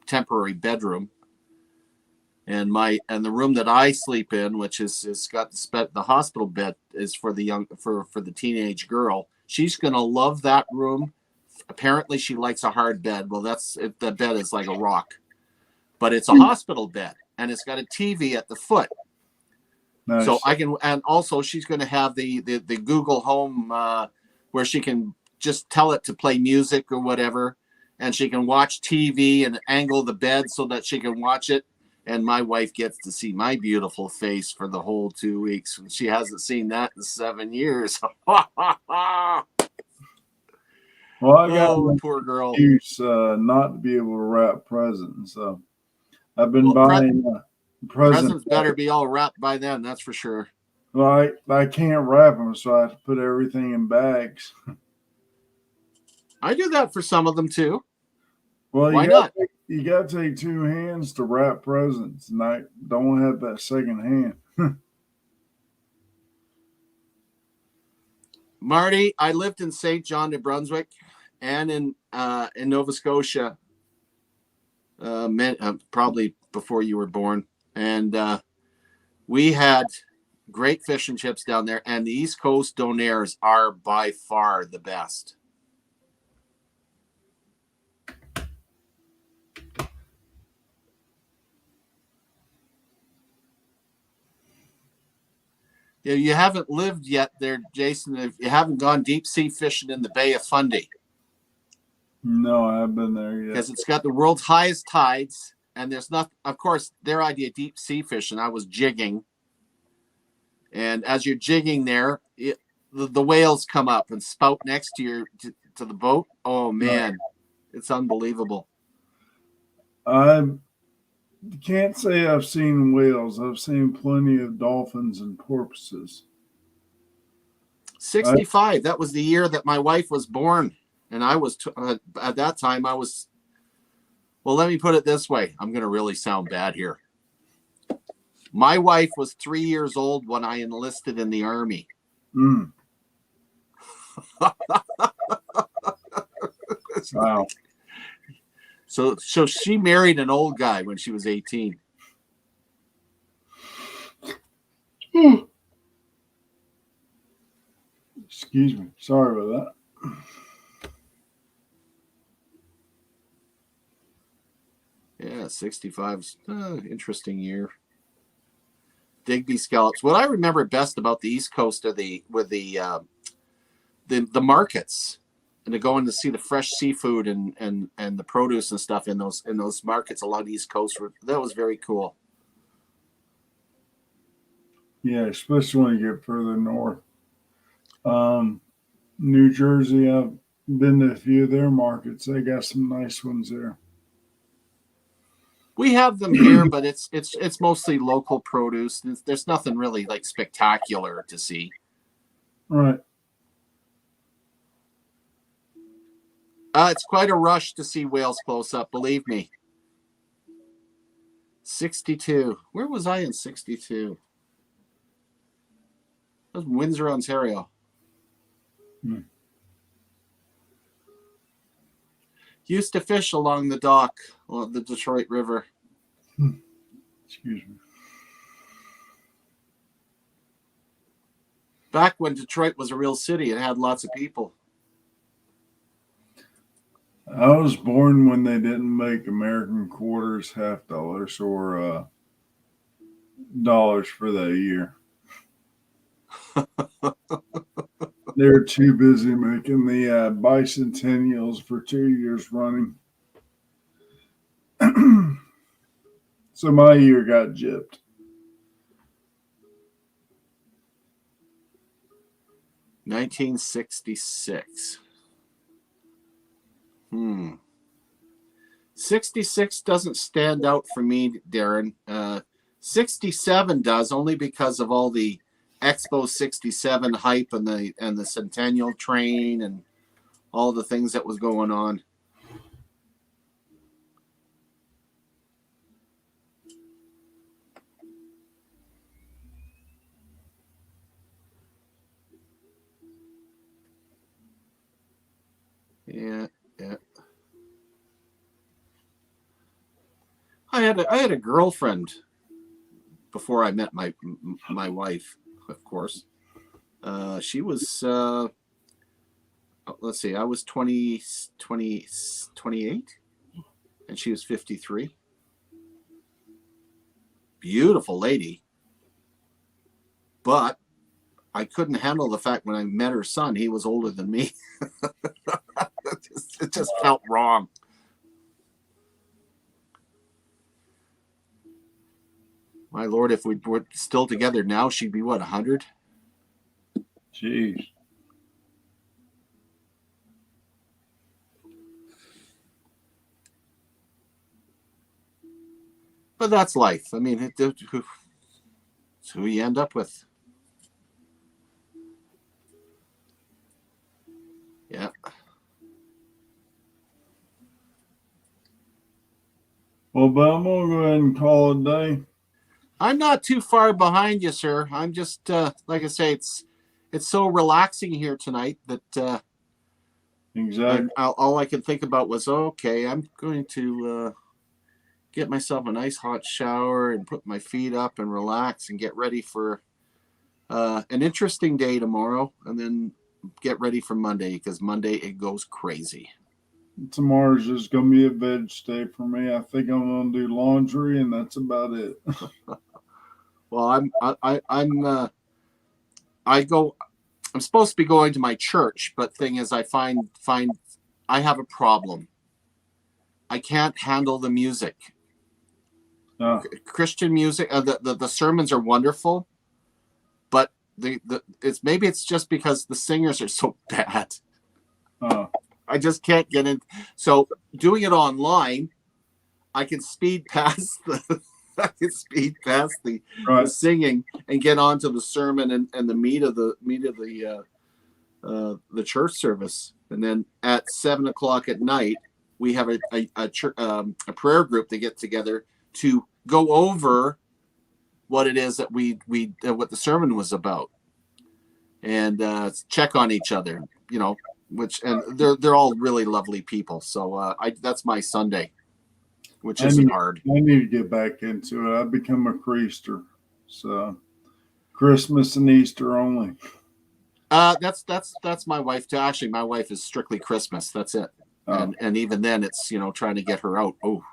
temporary bedroom. And the room that I sleep in, which is got the hospital bed, is for the teenage girl. She's gonna love that room. Apparently, she likes a hard bed. Well, the bed is like a rock, but it's a hospital bed, and it's got a TV at the foot. So Nice. I can, and also she's going to have the Google Home, where she can just tell it to play music or whatever, and she can watch TV and angle the bed so that she can watch it. And my wife gets to see my beautiful face for the whole 2 weeks, and she hasn't seen that in 7 years. Well, I got Oh, an poor girl. excuse not to be able to wrap presents. So I've been Well, buying present. presents better be all wrapped by then, that's for sure. Well, I can't wrap them, so I have to put everything in bags. I do that for some of them too. Well, Why not? You got to take two hands to wrap presents, and I don't have that second hand. Marty, I lived in St. John, New Brunswick, and in Nova Scotia, probably before you were born, and we had great fish and chips down there. And the East Coast donaires are by far the best. You haven't lived yet there, Jason, if you haven't gone deep sea fishing in the Bay of Fundy. No, I haven't been there yet. Because it's got the world's highest tides, and there's not, of course, their idea of deep sea fishing. I was jigging, and as you're jigging there, the whales come up and spout next to the boat. Oh man, it's unbelievable. I can't say I've seen whales. I've seen plenty of dolphins and porpoises. 65. That was the year that my wife was born, and I was at that time I was. Well, let me put it this way. I'm going to really sound bad here. My wife was 3 years old when I enlisted in the Army. Mm. Wow. So she married an old guy when she was 18. Excuse me. Sorry about that. Yeah, 65. Interesting year. Digby scallops. What I remember best about the East Coast are the markets, and to go in to see the fresh seafood and the produce and stuff in those markets along the East Coast. That was very cool. Yeah, especially when you get further north. New Jersey, I've been to a few of their markets. They got some nice ones there. We have them here, but it's mostly local produce. There's nothing really like spectacular to see. Right. It's quite a rush to see whales close up, believe me. 62. Where was I in 62? That was Windsor, Ontario. Used to fish along the dock of the Detroit River. Excuse me. Back when Detroit was a real city, it had lots of people. I was born when they didn't make American quarters half dollars or dollars for that year. They're too busy making the bicentennials for 2 years running. So my year got gypped. $1966. 66 doesn't stand out for me, Darren. 67 does, only because of all the Expo 67 hype and the Centennial train and all the things that was going on. had a girlfriend before I met my wife, of course. She was let's see, I was 28, and she was 53. Beautiful lady. But I couldn't handle the fact when I met her son, he was older than me. It just felt wrong. My Lord, if we were still together now, she'd be what, 100? Jeez. But that's life. I mean, it's who you end up with. Yeah. Well, but I'm gonna go ahead and call it a day. I'm not too far behind you, sir. I'm just like I say, it's so relaxing here tonight that Exactly. all I could think about was, okay, I'm going to get myself a nice hot shower and put my feet up and relax and get ready for an interesting day tomorrow, and then get ready for Monday, because Monday it goes crazy. Tomorrow's just gonna be a veg day for me. I think I'm gonna do laundry, and that's about it. Well, I'm supposed to be going to my church, but thing is, I find I have a problem. I can't handle the music. Christian music. The sermons are wonderful, but it's just because the singers are so bad. I just can't get in. So doing it online, I can speed past the Right. the singing and get onto the sermon and the meat of the church service. And then at 7:00 at night, we have a prayer group that get together to go over what it is that what the sermon was about, and check on each other. And they're all really lovely people. So that's my Sunday, which isn't hard. I need to get back into it. I've become a Creaster, so Christmas and Easter only. That's my wife too. Actually, my wife is strictly Christmas. That's it. And even then, it's trying to get her out. Oh,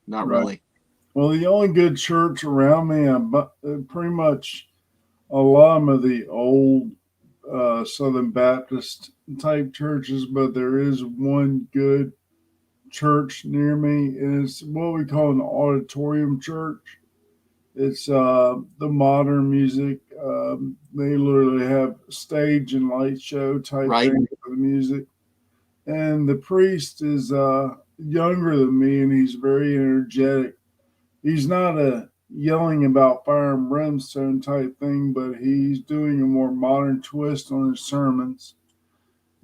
not Right. really. Well, the only good church around me, pretty much a lot of the old Southern Baptist type churches, but there is one good church near me, and it's what we call an auditorium church. It's the modern music. They literally have stage and light show type thing for the music. And the priest is younger than me, and he's very energetic. He's not a yelling about fire and brimstone type thing, but he's doing a more modern twist on his sermons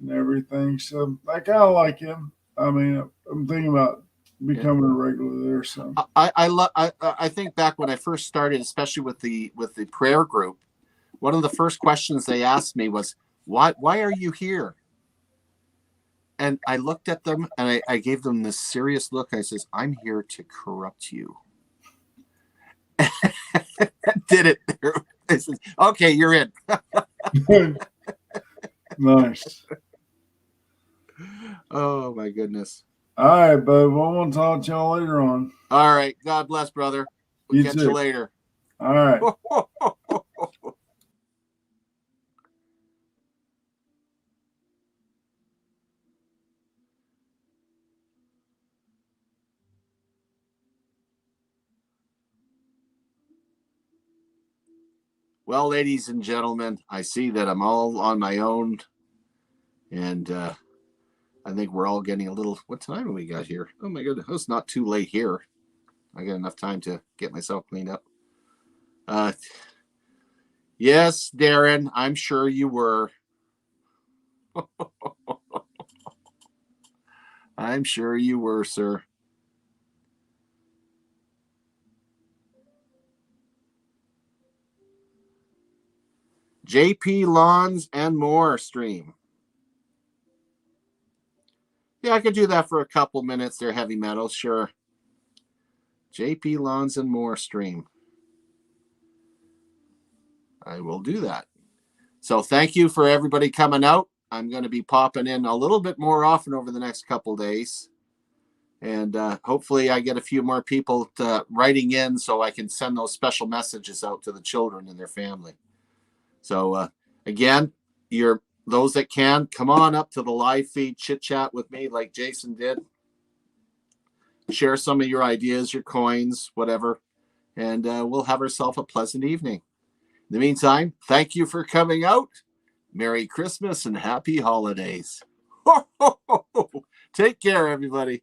and everything. So I kind of like him. I mean, I'm thinking about becoming a regular there. So I think back when I first started, especially with the prayer group, one of the first questions they asked me was, why are you here? And I looked at them and I gave them this serious look. I says, I'm here to corrupt you. Did it. I says, okay, you're in. Nice. Oh my goodness. All right, bud. Well, I want to talk to y'all later on. All right. God bless, brother. We'll catch you later. All right. Well, ladies and gentlemen, I see that I'm all on my own, and I think we're all getting a little. What time have we got here? Oh my goodness, it's not too late here. I got enough time to get myself cleaned up. Yes, Darren, I'm sure you were. I'm sure you were, sir. JP Lawns and More stream. Yeah, I could do that for a couple minutes there, heavy metal, sure. JP Lawns and More stream. I will do that. So thank you for everybody coming out. I'm going to be popping in a little bit more often over the next couple days. And hopefully I get a few more people writing in so I can send those special messages out to the children and their family. So again, those that can, come on up to the live feed, chit chat with me like Jason did. Share some of your ideas, your coins, whatever. And we'll have ourselves a pleasant evening. In the meantime, thank you for coming out. Merry Christmas and happy holidays. Take care, everybody.